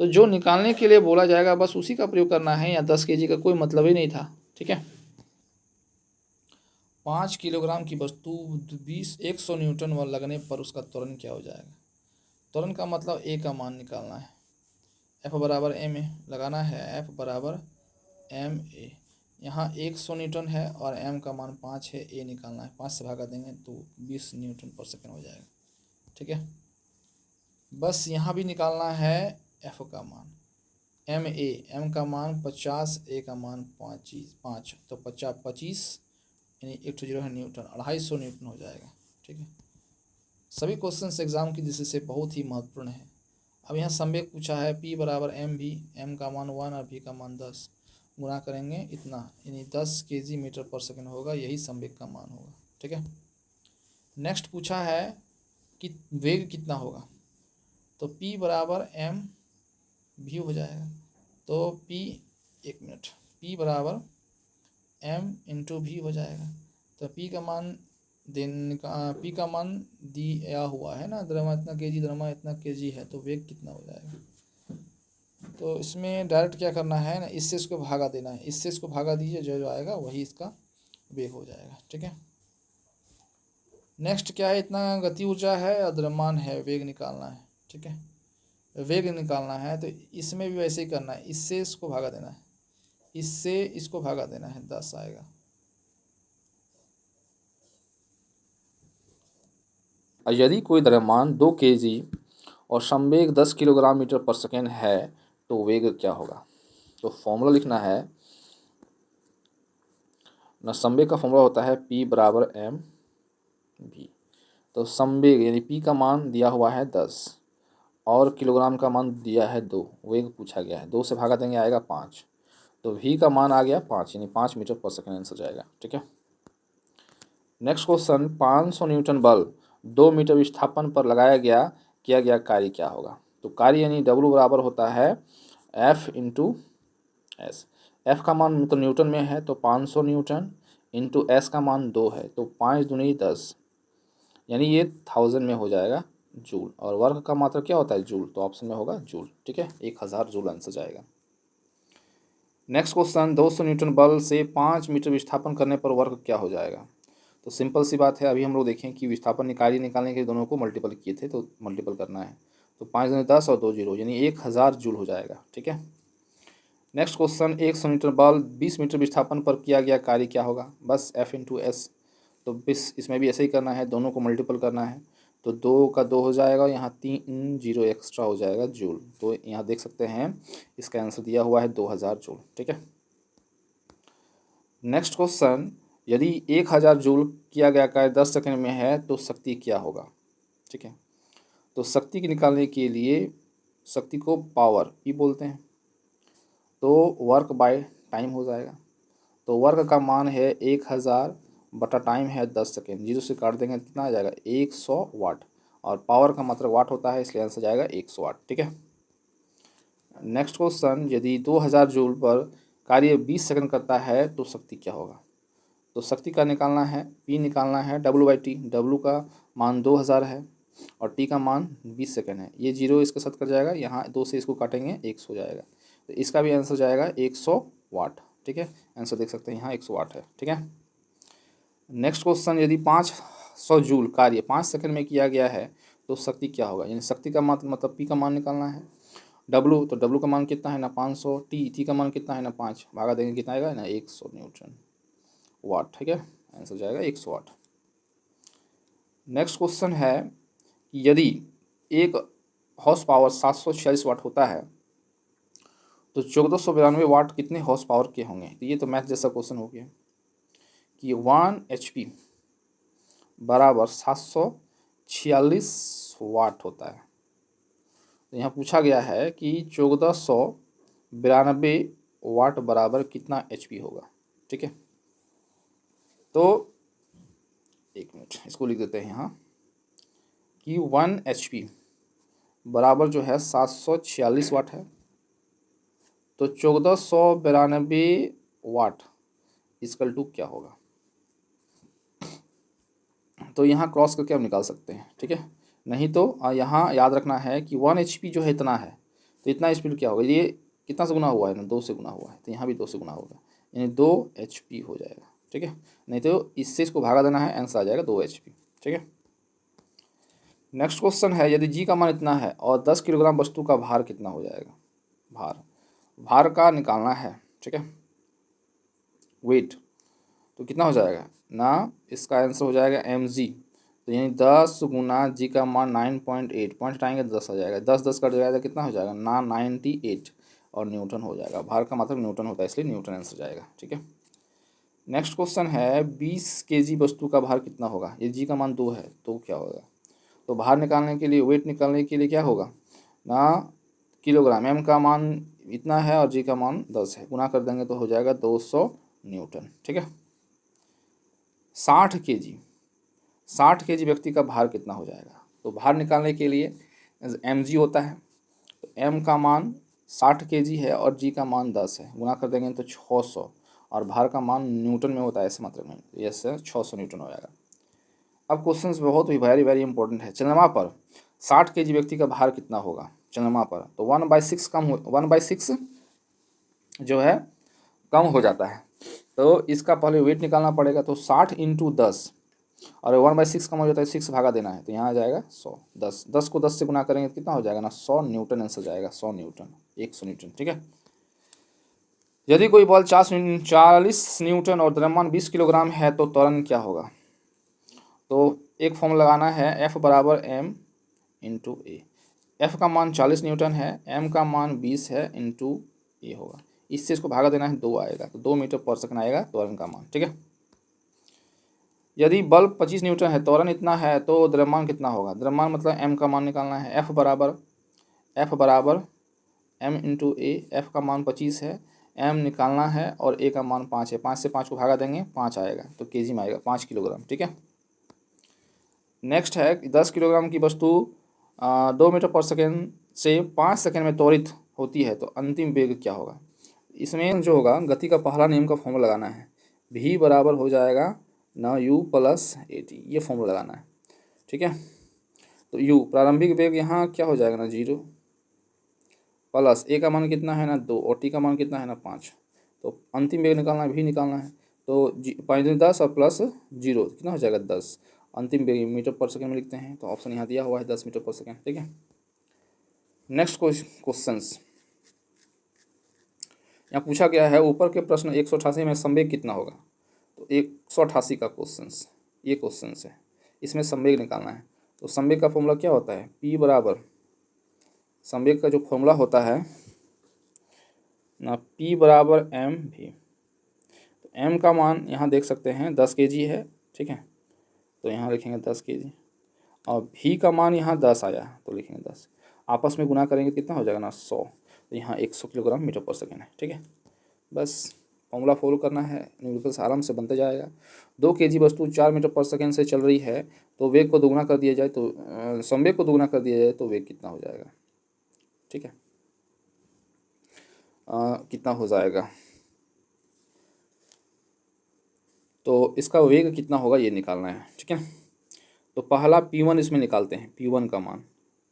तो जो निकालने के लिए बोला जाएगा बस उसी का प्रयोग करना है, या 10 kg का कोई मतलब ही नहीं था। ठीक है। 5 किलोग्राम की वस्तु 100 न्यूटन व लगने पर उसका त्वरण क्या हो जाएगा। त्वरण का मतलब ए का मान निकालना है। एफ बराबर एम ए लगाना है, एफ बराबर एम ए। यहाँ 100 न्यूटन है और एम का मान 5 है, ए निकालना है। 5 से भागा देंगे तो 20 न्यूटन पर सेकंड हो जाएगा। ठीक है। बस यहाँ भी निकालना है एफ का मान, एम ए, एम का मान 50, ए का मान 5, तो 25 यानी 1 0 है न्यूटन, 250 न्यूटन हो जाएगा। ठीक है। सभी क्वेश्चंस एग्जाम की दृष्टि से बहुत ही महत्वपूर्ण है। अब यहाँ संवेग पूछा है, P बराबर एम भी, एम का मान 1 और भी का मान 10, गुणा करेंगे इतना, यानी 10 kg मीटर पर सेकंड होगा, यही संवेग का मान होगा। ठीक है। नेक्स्ट पूछा है कि वेग कितना होगा, तो P बराबर एम भी हो जाएगा। तो P, एक मिनट, P बराबर एम इंटू भी हो जाएगा। तो P का मान P का मान दिया हुआ है ना, द्रव्यमान इतना केजी, द्रव्यमान इतना केजी है, तो वेग कितना हो जाएगा। तो इसमें डायरेक्ट क्या करना है ना, इससे इसको भागा देना है, इससे इसको भागा दीजिए, जो जो आएगा वही इसका वेग हो जाएगा। ठीक है। नेक्स्ट क्या है, इतना गति ऊर्जा है और द्रव्यमान है, वेग निकालना है। ठीक है। वेग निकालना है तो इसमें भी वैसे ही करना है, इससे इसको भागा देना है, इससे इसको भागा देना है, 10 आएगा। यदि कोई द्रव्यमान 2 kg और संवेग 10 किलोग्राम मीटर पर सेकेंड है तो वेग क्या होगा। तो फॉर्मूला लिखना है ना, संवेग का फॉर्मूला होता है P बराबर एम भी। तो संवेग यानी P का मान दिया हुआ है 10 और किलोग्राम का मान दिया है 2, वेग पूछा गया है, 2 से भागा देंगे आएगा 5, तो V का मान आ गया 5, यानी 5 मीटर पर सेकेंड आंसर जाएगा। ठीक है। नेक्स्ट क्वेश्चन, 500 न्यूटन बल 2 मीटर विस्थापन पर लगाया गया, किया गया कार्य क्या होगा। तो कार्य यानी W बराबर होता है F इंटू एस। एफ का मान तो न्यूटन में है, तो 500 न्यूटन इंटू एस का मान 2 है, तो 5 दूनी 10, यानी ये 1000 में हो जाएगा जूल, और वर्ग का मात्रा क्या होता है जूल, तो ऑप्शन में होगा जूल। ठीक है। 1000 जूल आंसर जाएगा। नेक्स्ट क्वेश्चन, 200 न्यूटन बल से 5 मीटर विस्थापन करने पर वर्ग क्या हो जाएगा। तो सिंपल सी बात है, अभी हम लोग देखें कि विस्थापन निकालने के दोनों को मल्टीपल किए थे, तो मल्टीपल करना है, तो 5 दूनी 10 और 2 0, यानी 1000 जूल हो जाएगा। ठीक है। नेक्स्ट क्वेश्चन, 100 मीटर बल 20 मीटर विस्थापन पर किया गया कार्य क्या होगा। बस F इंटू एस, तो बिस इसमें भी ऐसे ही करना है, दोनों को मल्टीपल करना है, तो 2 का 2 हो जाएगा, यहाँ 3 0 एक्स्ट्रा हो जाएगा जूल। तो यहाँ देख सकते हैं इसका आंसर दिया हुआ है 2000 जूल। ठीक है। नेक्स्ट क्वेश्चन, यदि 1000 जूल किया गया कार्य 10 सेकंड में है तो शक्ति क्या होगा। ठीक है। तो शक्ति की निकालने के लिए शक्ति को पावर P बोलते हैं, तो वर्क बाय टाइम हो जाएगा। तो वर्क का मान है 1000 बटा टाइम है 10 सेकेंड, 0 से काट देंगे कितना आ जाएगा 100 वाट, और पावर का मतलब वाट होता है, इसलिए आंसर जाएगा 100 वाट। ठीक है। नेक्स्ट क्वेश्चन, यदि 2000 जूल पर कार्य 20 सेकंड करता है तो शक्ति क्या होगा। तो शक्ति का निकालना है, P निकालना है W/T, W का मान 2000 है और T का मान 20 सेकंड है, ये 0 इसके साथ कट जाएगा, यहाँ 2 से इसको काटेंगे 100 जाएगा, तो इसका भी आंसर जाएगा 100 वाट। ठीक है। आंसर देख सकते हैं यहाँ 100 वाट है। ठीक है। नेक्स्ट क्वेश्चन, यदि 500 जूल कार्य 5 सेकंड में किया गया है तो शक्ति क्या होगा। यानी शक्ति का मतलब P का मान निकालना है, W, तो W का मान कितना है ना 500, T का मान कितना है ना 5, भागा देंगे कितना आएगा ना 100 न्यूटन वाट। ठीक है। आंसर जाएगा 100 वाट। नेक्स्ट क्वेश्चन है कि यदि एक हॉर्स पावर 746 वाट होता है तो 1492 वाट कितने हॉर्स पावर के होंगे। तो ये तो मैथ जैसा क्वेश्चन हो गया कि 1 HP बराबर 746 वाट होता है। तो यहाँ पूछा गया है कि 1492 वाट बराबर कितना HP होगा। ठीक है। तो एक मिनट इसको लिख देते हैं यहाँ कि 1 HP बराबर जो है 746 वाट है, तो 1492 वाट इक्वल टू क्या होगा। तो यहाँ क्रॉस करके हम निकाल सकते हैं। ठीक है। नहीं तो यहाँ याद रखना है कि 1 HP जो है इतना है, तो इतना स्पीड क्या होगा, ये कितना से गुना हुआ है ना, 2 से गुना हुआ है, तो यहाँ भी 2 से गुना होगा, यानी 2 HP हो जाएगा। ठीक है, नहीं तो इससे इसको भागा देना है, आंसर आ जाएगा 2 HP। ठीक है, नेक्स्ट क्वेश्चन है, यदि जी का मान इतना है और 10 किलोग्राम वस्तु का भार कितना हो जाएगा। भार का निकालना है। ठीक है, वेट तो कितना हो जाएगा ना, इसका आंसर हो जाएगा mg, तो यानी 10 गुना जी का मान 9.8, पॉइंट हटाएंगे 10 आ जाएगा, 10 10 कट जाएगा, कितना हो जाएगा ना 98 और न्यूटन हो जाएगा। भार का मतलब न्यूटन होता है, इसलिए न्यूटन आंसर जाएगा। ठीक है, नेक्स्ट क्वेश्चन है, 20 kg वस्तु का भार कितना होगा। ये जी का मान 2 है तो क्या होगा, तो भार निकालने के लिए, वेट निकालने के लिए क्या होगा ना, किलोग्राम, एम का मान इतना है और जी का मान 10 है, गुना कर देंगे तो हो जाएगा 200 न्यूटन। ठीक है, 60 kg व्यक्ति का भार कितना हो जाएगा। तो भार निकालने के लिए mg होता है, तो m का मान 60 kg है और g का मान 10 है, गुना कर देंगे तो 600, और भार का मान न्यूटन में होता है, ऐसे मतलब में ये 600 न्यूटन हो जाएगा। अब क्वेश्चन बहुत ही वेरी वेरी इंपॉर्टेंट है, चंद्रमा पर 60 kg व्यक्ति का भार कितना होगा चंद्रमा पर, तो 1/6 कम हो, 1/6 जो है कम हो जाता है, तो इसका पहले वेट निकालना पड़ेगा, तो 60 × 10, और 1/6 कम हो जाता है, 6 भागा देना है, तो यहाँ आ जाएगा 100, 10 को 10 से गुना करेंगे तो कितना हो जाएगा ना 100 न्यूटन आंसर जाएगा, 100 न्यूटन, 100 न्यूटन। ठीक है, यदि कोई बॉल 40 न्यूटन और द्रव्यमान 20 किलोग्राम है तो त्वरण क्या होगा। तो एक फॉर्मूला लगाना है, F बराबर m × a, F का मान 40 न्यूटन है, m का मान 20 है, इंटू a होगा, इससे इसको भागा देना है, 2 आएगा, तो 2 मीटर पर सेकंड आएगा त्वरण का मान। ठीक है, यदि बल्ब 25 न्यूटन है, त्वरण इतना है, तो द्रव्यमान कितना होगा। द्रव्यमान मतलब m का मान निकालना है, F बराबर m × a, F का मान 25 है, m निकालना है और a का मान 5 है, 5 से 5 को भागा देंगे 5 आएगा, तो केजी में आएगा 5 किलोग्राम। ठीक है, नेक्स्ट है 10 किलोग्राम की वस्तु 2 मीटर पर सेकेंड से 5 सेकेंड में त्वरित होती है, तो अंतिम वेग क्या होगा। इसमें जो होगा, गति का पहला नियम का फॉर्मूला लगाना है, v बराबर हो जाएगा ना u + at, ये फॉर्मूला लगाना है। ठीक है, तो u प्रारंभिक वेग यहाँ क्या हो जाएगा ना 0, प्लस a का मान कितना है ना 2, और t का मान कितना है ना 5, तो अंतिम वेग निकालना है, v निकालना है, तो 5 10 और प्लस 0 कितना हो जाएगा 10, अंतिम वेग मीटर पर सेकंड में लिखते हैं, तो ऑप्शन यहाँ दिया हुआ है 10 मीटर पर सेकंड। ठीक है, नेक्स्ट क्वेश्चंस यहाँ पूछा गया है, ऊपर के प्रश्न 188 में संवेग कितना होगा। तो 188 का ये क्वेश्चन है, इसमें संवेग निकालना है। तो संवेग का फॉर्मूला क्या होता है, P बराबर, संवेग का जो फॉर्मूला होता है ना, P बराबर mv, तो m का मान यहाँ देख सकते हैं 10 kg है। ठीक है, तो यहाँ लिखेंगे 10 kg, और v का मान यहाँ 10 आया तो लिखेंगे 10, आपस में गुना करेंगे कितना हो जाएगा ना 100, तो यहाँ 100 किलोग्राम मीटर पर सेकेंड है। ठीक है, बस फॉर्मूला फॉलो करना है, न्यूमेरिकल्स आराम से बनते जाएगा। 2 kg वस्तु 4 मीटर पर सेकेंड से चल रही है, तो वेग को दोगुना कर दिया जाए, तो संवेग को दोगुना कर दिया जाए तो वेग कितना हो जाएगा। ठीक है, कितना हो जाएगा, तो इसका वेग कितना होगा ये निकालना है। ठीक है, तो पहला P1 इसमें निकालते हैं, P1 का मान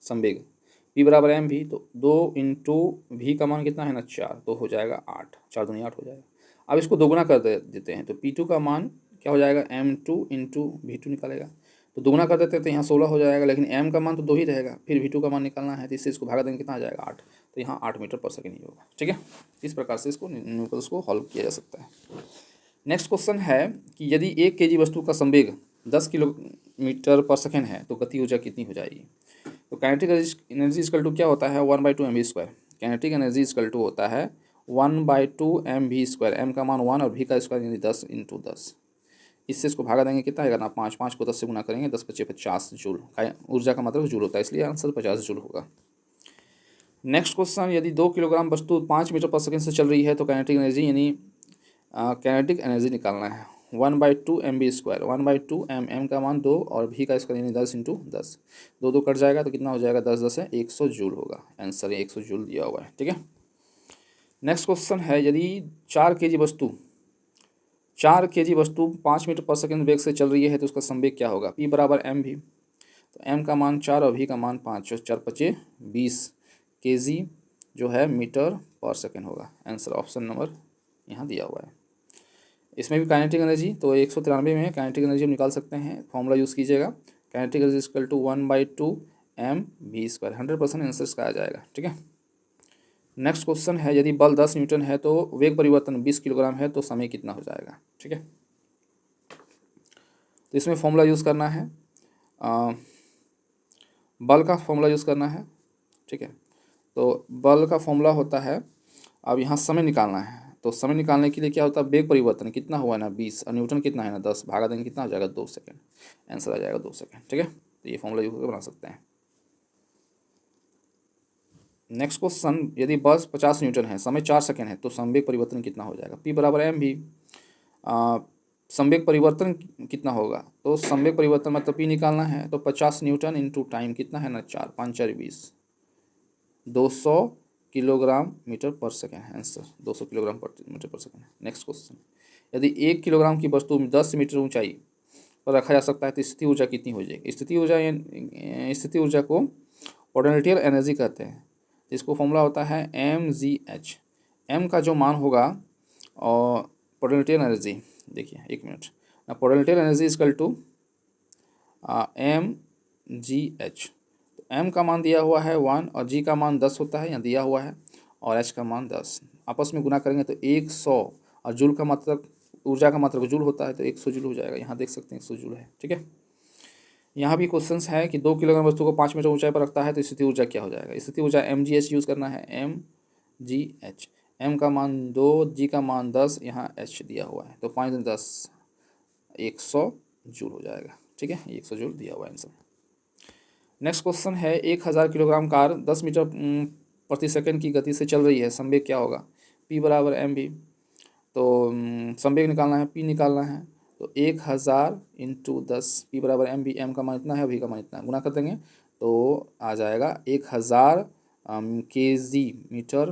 संवेग, P बराबर mv, तो 2 × v का मान कितना है ना 4, तो हो जाएगा 8, 4 दूनी 8 हो जाएगा। अब इसको दोगुना कर देते हैं, तो P2 का मान क्या हो जाएगा, m2 × v2 निकालेगा, तो दोगुना कर देते हैं तो यहाँ 16 हो जाएगा, लेकिन m का मान तो 2 ही रहेगा, फिर v2 का मान निकालना है, तो इससे इसको भागा देंगे कितना आ जाएगा 8, तो यहाँ 8 मीटर पर सेकेंड ही होगा। ठीक है, इस प्रकार से इसको न्यूमेरिकल्स को हल किया जा सकता है। नेक्स्ट क्वेश्चन है कि यदि 1 kg वस्तु का संवेग 10 किलोमीटर पर सेकेंड है, तो गति ऊर्जा कितनी हो जाएगी। तो काइनेटिक एनर्जी इक्वल टू क्या होता है, 1/2 mv²। Kinetic energy equal to होता है 1/2 mv², m का मान 1 और v का स्क्वायर यानी 10 × 10, इससे इसको भागा देंगे कितना आएगा ना 5, 5 को 10 से गुना करेंगे, 10 × 5 = 50 जूल, ऊर्जा का मतलब जूल होता है, इसलिए आंसर 50 जूल होगा। नेक्स्ट क्वेश्चन, यदि 2 किलोग्राम वस्तु 5 मीटर पर सेकेंड से चल रही है, तो काइनेटिक एनर्जी यानी काइनेटिक एनर्जी निकालना है, 1/2 mv², 1/2 m का मान 2 और v का स्क्वायर यानी 10 × 10, 2 कट जाएगा तो कितना हो जाएगा 10 10 है 100 जूल होगा, आंसर 100 जूल दिया हुआ है। ठीक है, नेक्स्ट क्वेश्चन है, यदि 4 kg वस्तु 5 मीटर पर सेकेंड वेग से चल रही है, तो उसका संवेग क्या होगा। P बराबर mv, तो m का मान 4 और v का मान 5, 4 × 5 = 20 kg जो है मीटर पर सेकेंड होगा। आंसर ऑप्शन नंबर यहाँ दिया हुआ है। इसमें भी काइनेटिक एनर्जी तो 193 में काइनेटिक एनर्जी हम निकाल सकते हैं, फॉर्मूला यूज़ कीजिएगा। Kinetic energy equal to 1/2 mv²। 100% answer इसका आ जाएगा। ठीक है। नेक्स्ट क्वेश्चन है, यदि बल 10 न्यूटन है तो वेग परिवर्तन 20 किलोग्राम है तो समय कितना हो जाएगा। ठीक है। तो इसमें फॉर्मूला यूज़ करना है, बल का फॉर्मूला यूज़ करना है। ठीक है। तो बल का फॉर्मूला होता है, अब यहाँ समय निकालना है, तो समय निकालने के लिए क्या होता है, वेग परिवर्तन कितना हुआ ना 20 और न्यूटन कितना है ना 10, भागा देंगे कितना हो जाएगा 2 सेकेंड। आंसर आ जाएगा 2 सेकेंड। ठीक है। तो ये फॉर्मूला यूज करके बना सकते हैं। नेक्स्ट क्वेश्चन, यदि बल 50 न्यूटन है, समय 4 सेकेंड है तो संवेग परिवर्तन कितना हो जाएगा। P बराबर mv। संवेग परिवर्तन कितना होगा, तो संवेग परिवर्तन मतलब P निकालना है, तो 50 न्यूटन इंटू टाइम कितना है ना 4, 5 4 20, 200 किलोग्राम मीटर पर सेकेंड है। आंसर 200 किलोग्राम पर मीटर पर सेकेंड है। नेक्स्ट क्वेश्चन, यदि 1 किलोग्राम की वस्तु 10 मीटर ऊंचाई पर रखा जा सकता है तो स्थिति ऊर्जा कितनी हो जाएगी। स्थिति ऊर्जा को पोटेंशियल एनर्जी कहते हैं। इसको फॉर्मूला होता है mgh। m का जो मान होगा और पोटेंशियल एनर्जी, देखिए 1 minute, potential energy equal to mgh। m का मान दिया हुआ है 1 और g का मान 10 होता है, यहाँ दिया हुआ है, और h का मान 10। आपस में गुना करेंगे तो 100, और जूल का मतलब ऊर्जा का मतलब जूल होता है, तो 100 जूल हो जाएगा। यहाँ देख सकते हैं 100 जूल है। ठीक है। यहाँ भी क्वेश्चन है कि 2 किलोग्राम वस्तु को 5 मीटर ऊंचाई पर रखता है तो स्थिति ऊर्जा क्या हो जाएगा। स्थिति ऊर्जा mgh यूज़ करना है, mgh। m का मान 2, g का मान 10, यहाँ h दिया हुआ है, तो 5 10 100 जूल हो जाएगा। ठीक है, 100 जूल दिया हुआ है आंसर। नेक्स्ट क्वेश्चन है, 1000 किलोग्राम कार 10 मीटर प्रति सेकंड की गति से चल रही है, संवेग क्या होगा। P बराबर mv। तो संवेग निकालना है, P निकालना है, तो 1000 इंटू 10, P बराबर mv। m का मान इतना है, v का मान इतना है, गुना कर देंगे तो आ जाएगा 1000 kg मीटर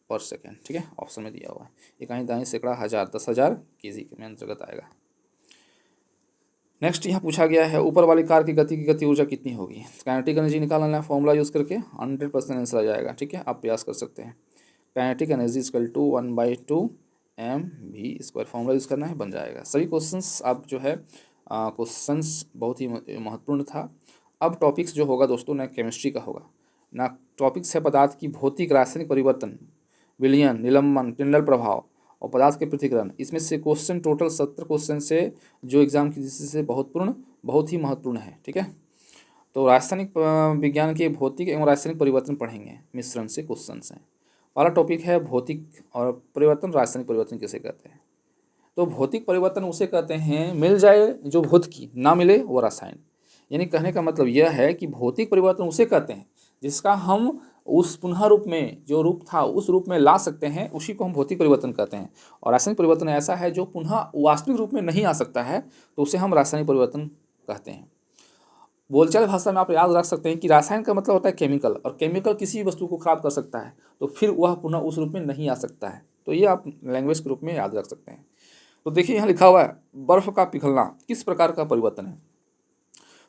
पर सेकेंड। ठीक है, ऑप्शन में दिया हुआ है। इकाई दाई सैकड़ा हज़ार 10,000 kg के में अंतर्गत आएगा। नेक्स्ट यहाँ पूछा गया है, ऊपर वाली कार की गति ऊर्जा कितनी होगी। काइनेटिक एनर्जी निकालना है, फॉर्मूला यूज़ करके 100% आंसर आ जाएगा। ठीक है, आप प्रयास कर सकते हैं। Kinetic energy equal to 1/2 mv², formula use करना है, बन जाएगा। सभी क्वेश्चंस आप जो है क्वेश्चंस बहुत ही महत्वपूर्ण था। अब टॉपिक्स जो होगा दोस्तों ना केमिस्ट्री का होगा, ना टॉपिक्स है पदार्थ की भौतिक रासायनिक परिवर्तन, विलयन, निलंबन, टिंडल प्रभाव और पदार्थ के पृथक्करण। इसमें से क्वेश्चन टोटल 70 क्वेश्चन से जो एग्जाम की दृष्टि से बहुत ही महत्वपूर्ण है। ठीक है। तो रासायनिक विज्ञान के भौतिक एवं रासायनिक परिवर्तन पढ़ेंगे, मिश्रण से क्वेश्चन हैं। पहला टॉपिक है भौतिक और परिवर्तन, रासायनिक परिवर्तन किसे कहते हैं। तो भौतिक परिवर्तन उसे कहते हैं मिल जाए जो भौतिकी, ना मिले वो रासायनिक। यानी कहने का मतलब यह है कि भौतिक परिवर्तन उसे कहते हैं जिसका हम उस पुनः रूप में, जो रूप था उस रूप में ला सकते हैं, उसी को हम भौतिक परिवर्तन कहते हैं। और रासायनिक परिवर्तन ऐसा है जो पुनः वास्तविक रूप में नहीं आ सकता है, तो उसे हम रासायनिक परिवर्तन कहते हैं। बोलचाल भाषा में आप याद रख सकते हैं कि रासायन का मतलब होता है केमिकल, और केमिकल किसी वस्तु को खराब कर सकता है, तो फिर वह पुनः उस रूप में नहीं आ सकता है। तो ये आप लैंग्वेज के रूप में याद रख सकते हैं। तो देखिए यहाँ लिखा हुआ है, बर्फ का पिघलना किस प्रकार का परिवर्तन है।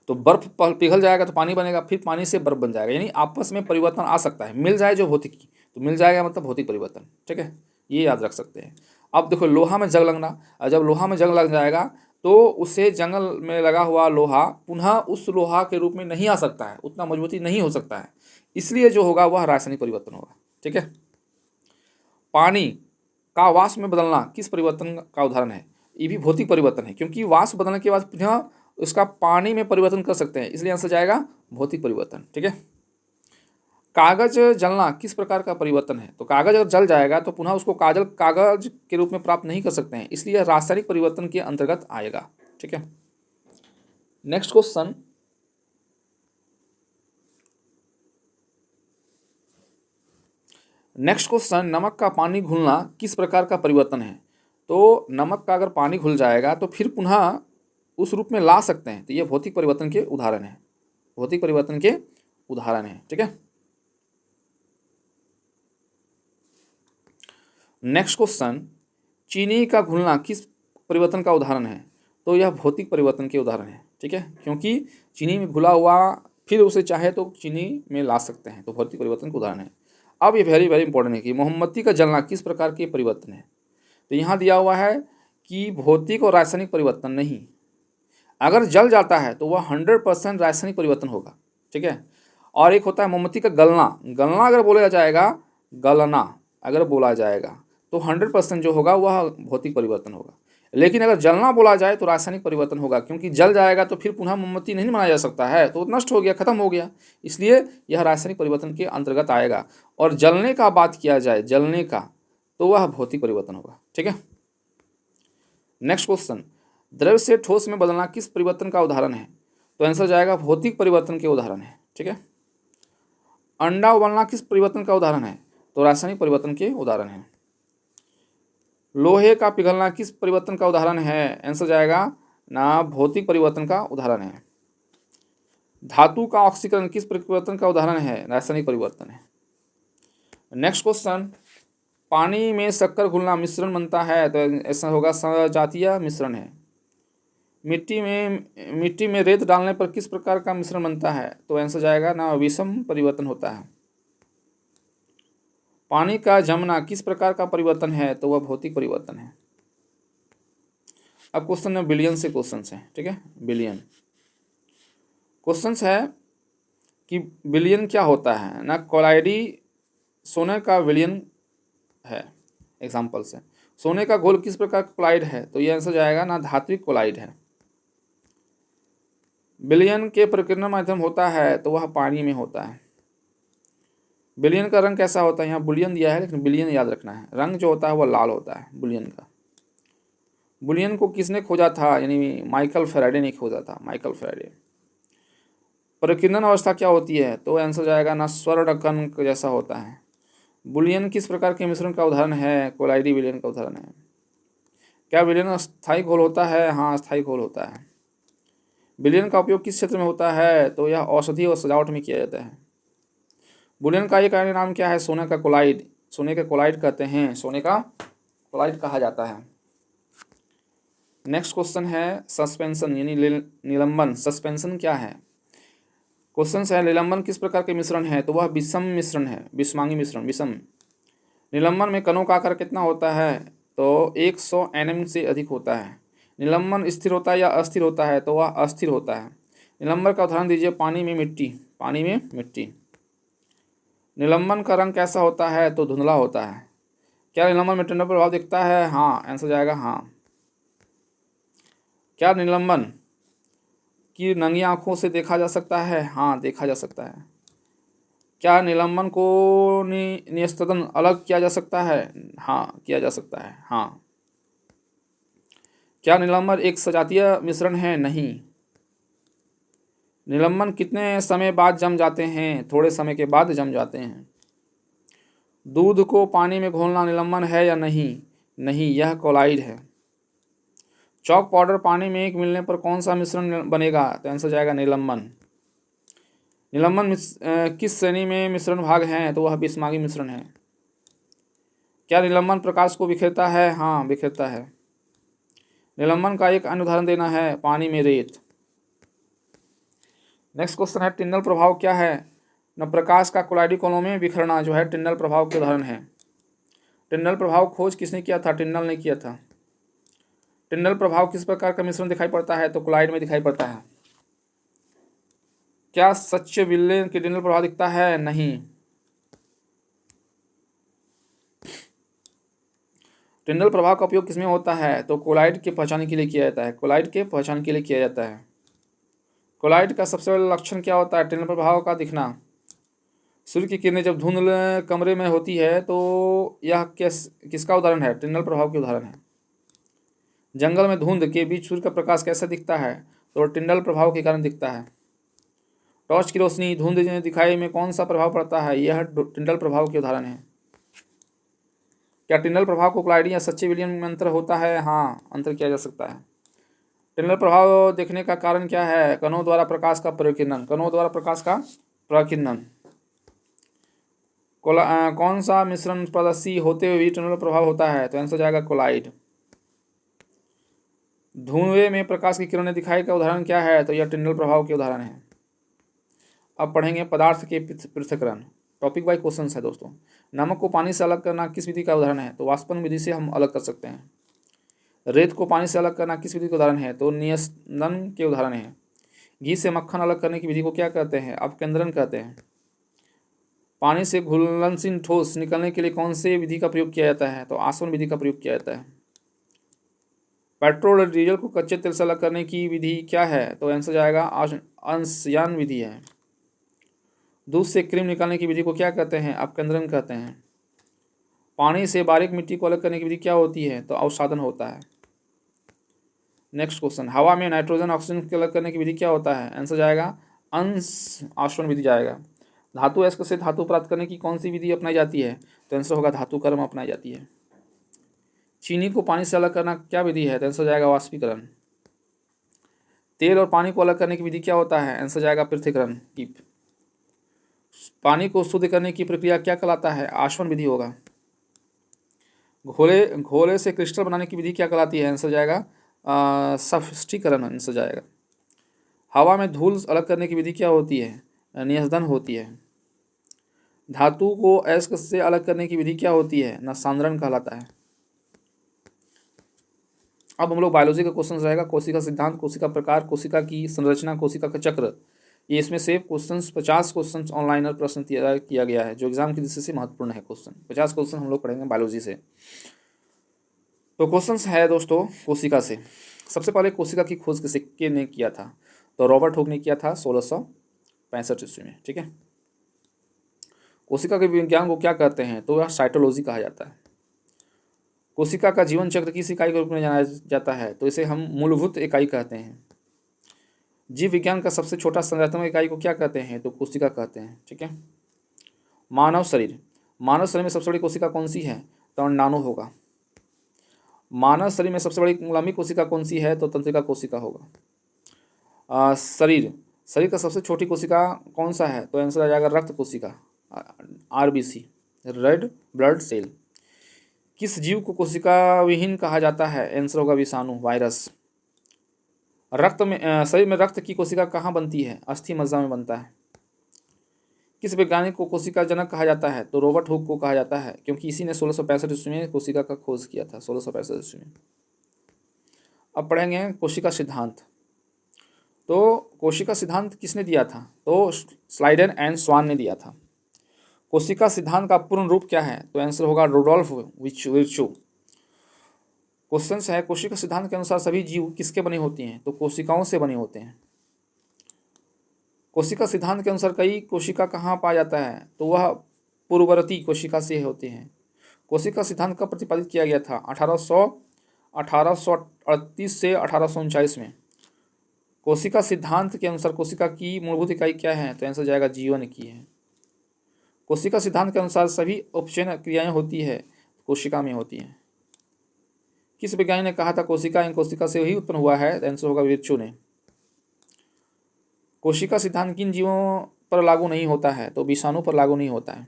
तो बर्फ पिघल जाएगा तो पानी बनेगा, फिर पानी से बर्फ बन जाएगा, यानी आपस में परिवर्तन आ सकता है। मिल जाए जो भौतिकी, तो मिल जाएगा मतलब भौतिक परिवर्तन। ठीक है, ये याद रख सकते हैं। अब देखो लोहा में जंग लगना, और जब लोहा में जंग लग जाएगा तो उसे जंगल में लगा हुआ लोहा पुनः उस लोहा के रूप में नहीं आ सकता है, उतना मजबूती नहीं हो सकता है, इसलिए जो होगा वह रासायनिक परिवर्तन होगा। ठीक है। पानी का वाष्प में बदलना किस परिवर्तन का उदाहरण है। ये भी भौतिक परिवर्तन है, क्योंकि वाष्प बदलने के बाद पुनः उसका पानी में परिवर्तन कर सकते हैं, इसलिए आंसर जाएगा भौतिक परिवर्तन। ठीक है। कागज जलना किस प्रकार का परिवर्तन है। तो कागज अगर जल जाएगा तो पुनः उसको कागज के रूप में प्राप्त नहीं कर सकते हैं, इसलिए रासायनिक परिवर्तन के अंतर्गत आएगा। ठीक है। नेक्स्ट क्वेश्चन, नमक का पानी घुलना किस प्रकार का परिवर्तन है। तो नमक का अगर पानी घुल जाएगा तो फिर पुनः उस रूप में ला सकते हैं, तो ये भौतिक परिवर्तन के उदाहरण है, भौतिक परिवर्तन के उदाहरण है। ठीक है। नेक्स्ट क्वेश्चन, चीनी का घुलना किस परिवर्तन का उदाहरण है। तो यह भौतिक परिवर्तन के उदाहरण है। ठीक है, क्योंकि चीनी में घुला हुआ फिर उसे चाहे तो चीनी में ला सकते हैं, तो भौतिक परिवर्तन का उदाहरण है। अब ये वेरी वेरी इंपॉर्टेंट है कि मोमबत्ती का जलना किस प्रकार के परिवर्तन है। तो यहाँ दिया हुआ है कि भौतिक और रासायनिक परिवर्तन नहीं, अगर जल जाता है तो वह 100% रासायनिक परिवर्तन होगा, ठीक है। और एक होता है मोमबत्ती का गलना, गलना अगर बोला जाएगा, गलना अगर बोला जाएगा तो 100% जो होगा वह भौतिक परिवर्तन होगा। लेकिन अगर जलना बोला जाए तो रासायनिक परिवर्तन होगा, क्योंकि जल जाएगा तो फिर पुनः मोमबत्ती नहीं बनाया जा सकता है, तो नष्ट हो गया, खत्म हो गया, इसलिए यह रासायनिक परिवर्तन के अंतर्गत आएगा। और जलने का बात किया जाए, जलने का, तो वह भौतिक परिवर्तन होगा, ठीक है। नेक्स्ट क्वेश्चन, द्रव्य से ठोस में बदलना किस परिवर्तन का उदाहरण है। तो आंसर जाएगा भौतिक परिवर्तन के उदाहरण है, ठीक है। अंडा उबलना किस परिवर्तन का उदाहरण है। तो रासायनिक परिवर्तन के उदाहरण है। लोहे का पिघलना किस परिवर्तन का उदाहरण है। आंसर जाएगा ना भौतिक परिवर्तन का उदाहरण है। धातु का ऑक्सीकरण किस परिवर्तन का उदाहरण है। रासायनिक परिवर्तन है। नेक्स्ट क्वेश्चन, पानी में शक्कर घुलना मिश्रण बनता है, तो ऐसा होगा सजातीय मिश्रण है। मिट्टी में रेत डालने पर किस प्रकार का मिश्रण बनता है। तो आंसर जाएगा ना विषम परिवर्तन होता है। पानी का जमना किस प्रकार का परिवर्तन है। तो वह भौतिक परिवर्तन है। अब क्वेश्चन है बिलियन से क्वेश्चन है, ठीक है। बिलियन क्वेश्चन है कि बिलियन क्या होता है ना। कोलाइडी सोने का विलियन है। एग्जाम्पल से सोने का घोल किस प्रकार का कोलाइड है। तो ये आंसर जाएगा ना धात्विक कोलाइड है। बिलियन के प्रकीर्णन माध्यम होता है, तो वह पानी में होता है। बिलियन का रंग कैसा होता है। यहाँ बुलियन दिया है, लेकिन बिलियन याद रखना है। रंग जो होता है वह लाल होता है बुलियन का। बुलियन को किसने खोजा था, यानी माइकल फैराडे ने खोजा था, माइकल फैराडे। प्रकीर्णन अवस्था क्या होती है। तो आंसर जाएगा ना स्वर्ण कण जैसा होता है। बुलियन किस प्रकार के मिश्रण का उदाहरण है। कोलाइडी विलियन का उदाहरण है। क्या विलियन स्थायी घोल होता है। हाँ, स्थायी घोल होता है। विलियन का उपयोग किस क्षेत्र में होता है। तो यह औषधि और सजावट में किया जाता है। बुलियन का एक अन्य नाम क्या है। सोने का कोलाइड, सोने का कोलाइड कहते हैं, सोने का कोलाइड कहा जाता है। नेक्स्ट क्वेश्चन है सस्पेंशन यानी निलंबन। सस्पेंशन क्या है। क्वेश्चन है निलंबन किस प्रकार के मिश्रण है। तो वह विषम मिश्रण है, विषमांगी मिश्रण, विषम। निलंबन में कणों का आकार कितना होता है। तो 100 nm से अधिक होता है। निलंबन स्थिर होता है या अस्थिर होता है। तो वह अस्थिर होता है। निलंबन का उदाहरण दीजिए। पानी में मिट्टी, पानी में मिट्टी। निलंबन का रंग कैसा होता है। तो धुंधला होता है। क्या निलंबन में ठंडा प्रभाव दिखता है। हाँ, आंसर जाएगा हाँ। क्या निलंबन की नंगी आंखों से देखा जा सकता है। हाँ, देखा जा सकता है। क्या निलंबन को निस्तदन अलग किया जा सकता है। हाँ, किया जा सकता है। हाँ। क्या निलंबन एक सजातीय मिश्रण है। नहीं। निलंबन कितने समय बाद जम जाते हैं। थोड़े समय के बाद जम जाते हैं। दूध को पानी में घोलना निलंबन है या नहीं। नहीं, यह कोलाइड है। चॉक पाउडर पानी में एक मिलने पर कौन सा मिश्रण बनेगा। तो आंसर जाएगा निलंबन। निलंबन किस श्रेणी में मिश्रण भाग हैं। तो वह विषमांगी मिश्रण है। क्या निलंबन प्रकाश को बिखेरता है। हाँ, बिखेरता है। निलंबन का एक अन्य उदाहरण देना है। पानी में रेत। नेक्स्ट क्वेश्चन है टिन्डल प्रभाव क्या है न। प्रकाश का कोलाइडी कोनों में बिखरना जो है टिन्डल प्रभाव के उदाहरण है। टिन्डल प्रभाव खोज किसने किया था। टिन्डल ने किया था। टिन्डल प्रभाव किस प्रकार का मिश्रण दिखाई पड़ता है। तो कोलाइड में दिखाई पड़ता है। क्या सच्चे बिल्ले के टिन्डल प्रभाव दिखता है। नहीं। टिन्डल प्रभाव का उपयोग किसमें होता है। तो कोलाइड के पहचान के लिए किया जाता है। कोलाइड के पहचान के लिए किया जाता है। कोलाइड का सबसे बड़ा लक्षण क्या होता है। टिन्डल प्रभाव का दिखना। सूर्य की किरणें जब धुंधले कमरे में होती है तो यह किसका उदाहरण है। टिन्डल प्रभाव के उदाहरण है। जंगल में धुंध के बीच सूर्य का प्रकाश कैसे दिखता है। तो टिन्डल प्रभाव के कारण दिखता है। टॉर्च की रोशनी धुंध दिखाई में कौन सा प्रभाव पड़ता है। यह टिन्डल प्रभाव के उदाहरण है। क्या टिन्डल प्रभाव को कोलाइडी या सच्चे विलियन में अंतर होता है। हाँ, अंतर किया जा सकता है। टिन्डल प्रभाव देखने का कारण क्या है। कणों द्वारा प्रकाश का प्रकीर्णन, कणों द्वारा प्रकाश का प्रकीर्णन। कौन सा मिश्रण पारदर्शी होते हुए भी टिन्डल प्रभाव होता है। तो आंसर जाएगा कोलाइड। धुएं में प्रकाश की किरणें दिखाई का उदाहरण क्या है। तो यह टिन्डल प्रभाव के उदाहरण है। अब पढ़ेंगे पदार्थ के पृथक्करण। टॉपिक वाइज क्वेश्चन है दोस्तों। नमक को पानी से अलग करना किस विधि का उदाहरण है? तो वाष्पन विधि से हम अलग कर सकते हैं। रेत को पानी से अलग करना किस विधि का उदाहरण है? तो नियस्लन के उदाहरण है। घी से मक्खन अलग करने की विधि को क्या कहते हैं? अपकेंद्रन कहते हैं। पानी से घुलनशील ठोस निकलने के लिए कौन से विधि का प्रयोग किया जाता है? तो आसवन विधि का प्रयोग किया जाता है। पेट्रोल और डीजल को कच्चे तेल से अलग करने की विधि क्या है? तो आंसर जाएगा अंशयान विधि है। दूध से क्रीम निकालने की विधि को क्या कहते हैं? अपकेंद्रन कहते हैं। पानी से बारीक मिट्टी को अलग करने की विधि क्या होती है? तो अवसादन होता है। नेक्स्ट क्वेश्चन, हवा में नाइट्रोजन ऑक्सीजन को अलग करने की विधि क्या होता है? आंसर जाएगा अंश आसवन विधि जाएगा। धातु अयस्क से धातु प्राप्त करने की कौन सी विधि अपनाई जाती है? तो आंसर होगा धातु कर्म अपनाई जाती है। चीनी को पानी से अलग करना क्या विधि है? तो आंसर जाएगा वाष्पीकरण। तेल और पानी को अलग करने की विधि क्या होता है? आंसर जाएगा पृथक्करण की। पानी को शुद्ध करने की प्रक्रिया क्या कहलाता है? आसवन विधि होगा। घोले से क्रिस्टल बनाने की विधि क्या कहलाती है? आंसर जाएगा सफिष्टीकरण आंसर जाएगा। हवा में धूल अलग करने की विधि क्या होती है? नियस्दन होती है। धातु को अयस्क से अलग करने की विधि क्या होती है? नसांद्रण कहलाता है। अब हम लोग बायोलॉजी का क्वेश्चन रहेगा। कोशिका सिद्धांत, कोशिका प्रकार, कोशिका की संरचना, कोशिका का चक्र, ये इसमें से क्वेश्चंस 50 क्वेश्चंस ऑनलाइन प्रश्न किया गया है जो एग्जाम की दृष्टि से महत्वपूर्ण है। क्वेश्चन 50 क्वेश्चन हम लोग पढ़ेंगे बायोलॉजी से। तो क्वेश्चंस है दोस्तों कोशिका से। सबसे पहले कोशिका की खोज किसने ने किया था? तो रॉबर्ट हुक ने किया था 1665 ईस्वी में। ठीक है। कोशिका के विज्ञान को क्या कहते हैं? तो यह साइटोलॉजी कहा जाता है। कोशिका का जीवन चक्र किस इकाई के रूप में जाना जाता है? तो इसे हम मूलभूत इकाई कहते हैं। जीव विज्ञान का सबसे छोटा संरचनात्मक इकाई को क्या कहते हैं? तो कोशिका कहते हैं। ठीक है। मानव शरीर, मानव शरीर में सबसे बड़ी कोशिका कौन सी है? तो अंडाणु होगा। मानव शरीर में सबसे बड़ी लंबी कोशिका कौन सी है? तो तंत्रिका कोशिका होगा। शरीर का सबसे छोटी कोशिका कौन सा है? तो आंसर आ जाएगा रक्त कोशिका, RBC, रेड ब्लड सेल। किस जीव को कोशिका विहीन कहा जाता है? आंसर होगा विषाणु, वायरस। रक्त में शरीर में रक्त की कोशिका कहाँ बनती है? अस्थि मज्जा में बनता है। किस वैज्ञानिक को कोशिका जनक कहा जाता है? तो रॉबर्ट हुक को कहा जाता है, क्योंकि इसी ने 1665 ईस्वी में कोशिका का खोज किया था। 1665 ईस्वी में। अब पढ़ेंगे कोशिका सिद्धांत। तो कोशिका सिद्धांत किसने दिया था? तो स्लाइडन एंड स्वान ने दिया था। कोशिका सिद्धांत का पूर्ण रूप क्या है? तो आंसर होगा रुडोल्फ विर्चो। क्वेश्चन है, कोशिका सिद्धांत के अनुसार सभी जीव किसके बने होते हैं? तो कोशिकाओं से बने होते हैं। कोशिका सिद्धांत के अनुसार कई कोशिका कहाँ पाया जाता है? तो वह पूर्ववर्ती कोशिका से होते हैं। कोशिका सिद्धांत कब प्रतिपादित किया गया था? 1838 से 1839 में। कोशिका सिद्धांत के अनुसार कोशिका की मूलभूत इकाई क्या है? तो आंसर जाएगा जीवन की है। कोशिका सिद्धांत के अनुसार सभी उपचयन क्रियाएं होती है कोशिका में होती हैं। किस वैज्ञानिक ने कहा था कोशिका इन कोशिका से ही उत्पन्न हुआ है? आंसर होगा विर्चो ने। कोशिका सिद्धांत किन जीवों पर लागू नहीं होता है? तो विषाणु पर लागू नहीं होता है।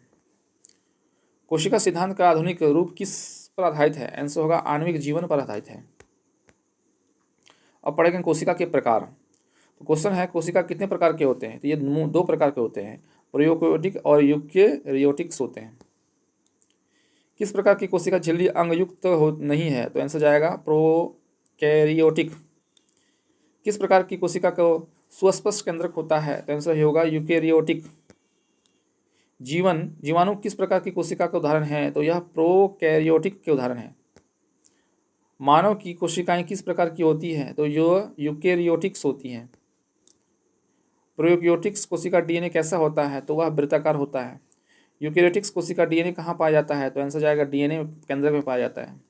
कोशिका सिद्धांत का आधुनिक रूप किस पर आधारित है? आंसर होगा आणविक जीवन पर आधारित है। अब पढ़ेंगे कोशिका के प्रकार। तो क्वेश्चन है, कोशिका कितने प्रकार के होते हैं? तो ये 2 प्रकार के होते हैं, प्रोकैरियोटिक और यूकेरियोटिक्स होते हैं। किस प्रकार की कोशिका झिल्ली अंग युक्त नहीं है? तो आंसर जाएगा प्रोकैरियोटिक। किस प्रकार की कोशिका को सुस्पष्ट केंद्रक होता है? तो आंसर होगा यूकेरियोटिक। जीवाणु किस प्रकार की कोशिका का उदाहरण है? तो यह प्रोकैरियोटिक के उदाहरण है। मानव की कोशिकाएं किस प्रकार की होती हैं? तो जो यूकेरियोटिक्स होती हैं। प्रोकैरियोटिक्स कोशिका डीएनए कैसा होता है? तो वह वृत्ताकार होता है। यूकेरियोटिक्स कोशिका डीएनए कहाँ पाया जाता है? तो आंसर जाएगा डीएनए केंद्रक में पाया जाता है।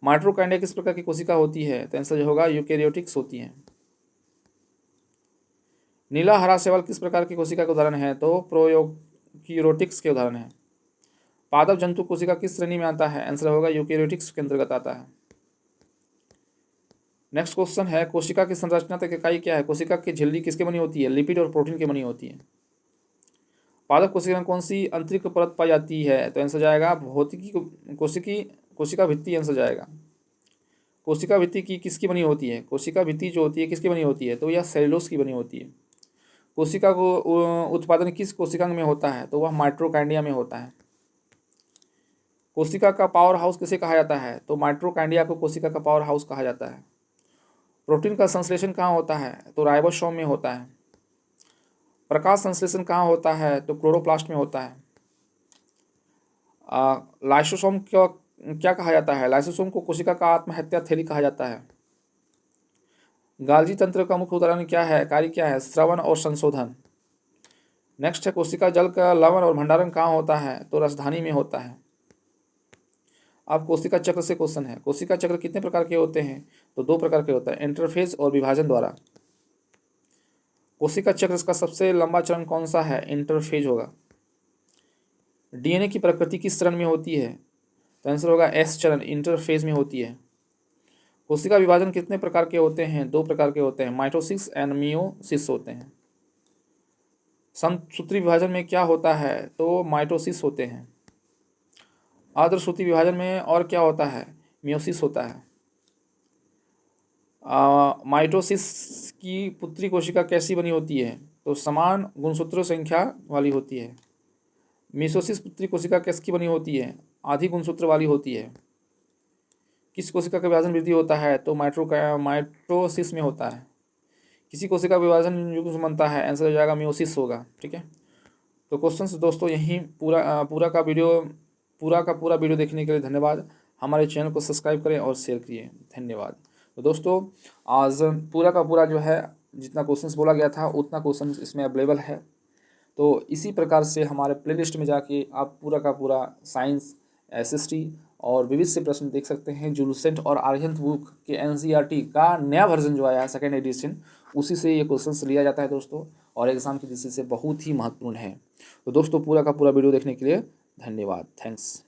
माइटोकॉन्ड्रिया किस प्रकार की कोशिका होती है? तो आंसर होगा यूकेरियोटिक्स होती है। नीला हरा शैवाल किस प्रकार की कोशिका का उदाहरण है? तो प्रोकैरियोटिक्स के उदाहरण है। पादप जंतु कोशिका किस श्रेणी में आता है? आंसर होगा यूकेरियोटिक्स के अंतर्गत आता है। नेक्स्ट क्वेश्चन है, कोशिका की संरचनात्मक इकाई क्या है? कोशिका की झिल्ली किसके बनी होती है? लिपिड और प्रोटीन की बनी होती है। पादप कोशिका में कौन सी आंतरिक परत पाई जाती है? तो आंसर जाएगा कोशिका भित्ति आंसर जाएगा। कोशिका भित्ति की किसकी बनी होती है? कोशिका भित्ति जो होती है किसकी बनी होती है? तो यह सेलुलोज की बनी होती है। कोशिका को उत्पादन किस कोशिकांग में होता है? तो वह माइटोकॉन्ड्रिया में होता है। कोशिका का पावर हाउस किसे कहा जाता है? तो माइटोकॉन्ड्रिया को कोशिका का पावर हाउस कहा जाता है। प्रोटीन का संश्लेषण कहाँ होता है? तो राइबोसोम में होता है। प्रकाश संश्लेषण कहाँ होता है? तो क्लोरोप्लास्ट में होता है। लाइसोसोम क्या क्या कहा जाता है? लाइसोसोम को कोशिका का आत्महत्या थैली कहा जाता है। गाल्जी तंत्र का मुख्य उदाहरण क्या है, कार्य क्या है? श्रवण और संशोधन। नेक्स्ट है, कोशिका जल का लवण और भंडारण कहाँ होता है? तो राजधानी में होता है। अब कोशिका चक्र से क्वेश्चन है, कोशिका चक्र कितने प्रकार के होते हैं? तो 2 प्रकार के होता है, इंटरफेज और विभाजन द्वारा। कोशिका चक्र का सबसे लंबा चरण कौन सा है? इंटरफेज होगा। डीएनए की प्रकृति किस चरण में होती है? तो आंसर होगा एस चरण, इंटरफेज में होती है। कोशिका विभाजन कितने प्रकार के होते हैं? 2 प्रकार के होते हैं, माइटोसिस एंड मियोसिस होते हैं। समसूत्री विभाजन में क्या होता है? तो माइटोसिस होते हैं। अर्धसूत्री विभाजन में और क्या होता है? मियोसिस होता है। माइटोसिस की पुत्री कोशिका कैसी बनी होती है? तो समान गुणसूत्र संख्या वाली होती है। मियोसिस पुत्री कोशिका किसकी बनी होती है? आधी गुणसूत्र वाली होती है। किस कोशिका का विभाजन वृद्धि होता है? तो माइटोसिस में होता है। किसी कोशिका का विभाजन युग्म बनता है? आंसर हो जाएगा मियोसिस होगा। ठीक है, तो क्वेश्चंस दोस्तों यहीं पूरा का पूरा वीडियो देखने के लिए धन्यवाद। हमारे चैनल को सब्सक्राइब करें और शेयर करिए, धन्यवाद। तो दोस्तों आज पूरा का पूरा जो है जितना क्वेश्चंस बोला गया था उतना क्वेश्चंस इसमें अवेलेबल है। तो इसी प्रकार से हमारे प्लेलिस्ट में जाके आप पूरा का पूरा साइंस, एसएसटी और विविध से प्रश्न देख सकते हैं। जो लुसेंट और आर्यंत बुक के एनसीईआरटी का नया वर्जन जो आया है, सेकेंड एडिशन, उसी से ये क्वेश्चंस लिया जाता है दोस्तों, और एग्जाम की दृष्टि से बहुत ही महत्वपूर्ण है। तो दोस्तों पूरा का पूरा वीडियो देखने के लिए धन्यवाद, थैंक्स।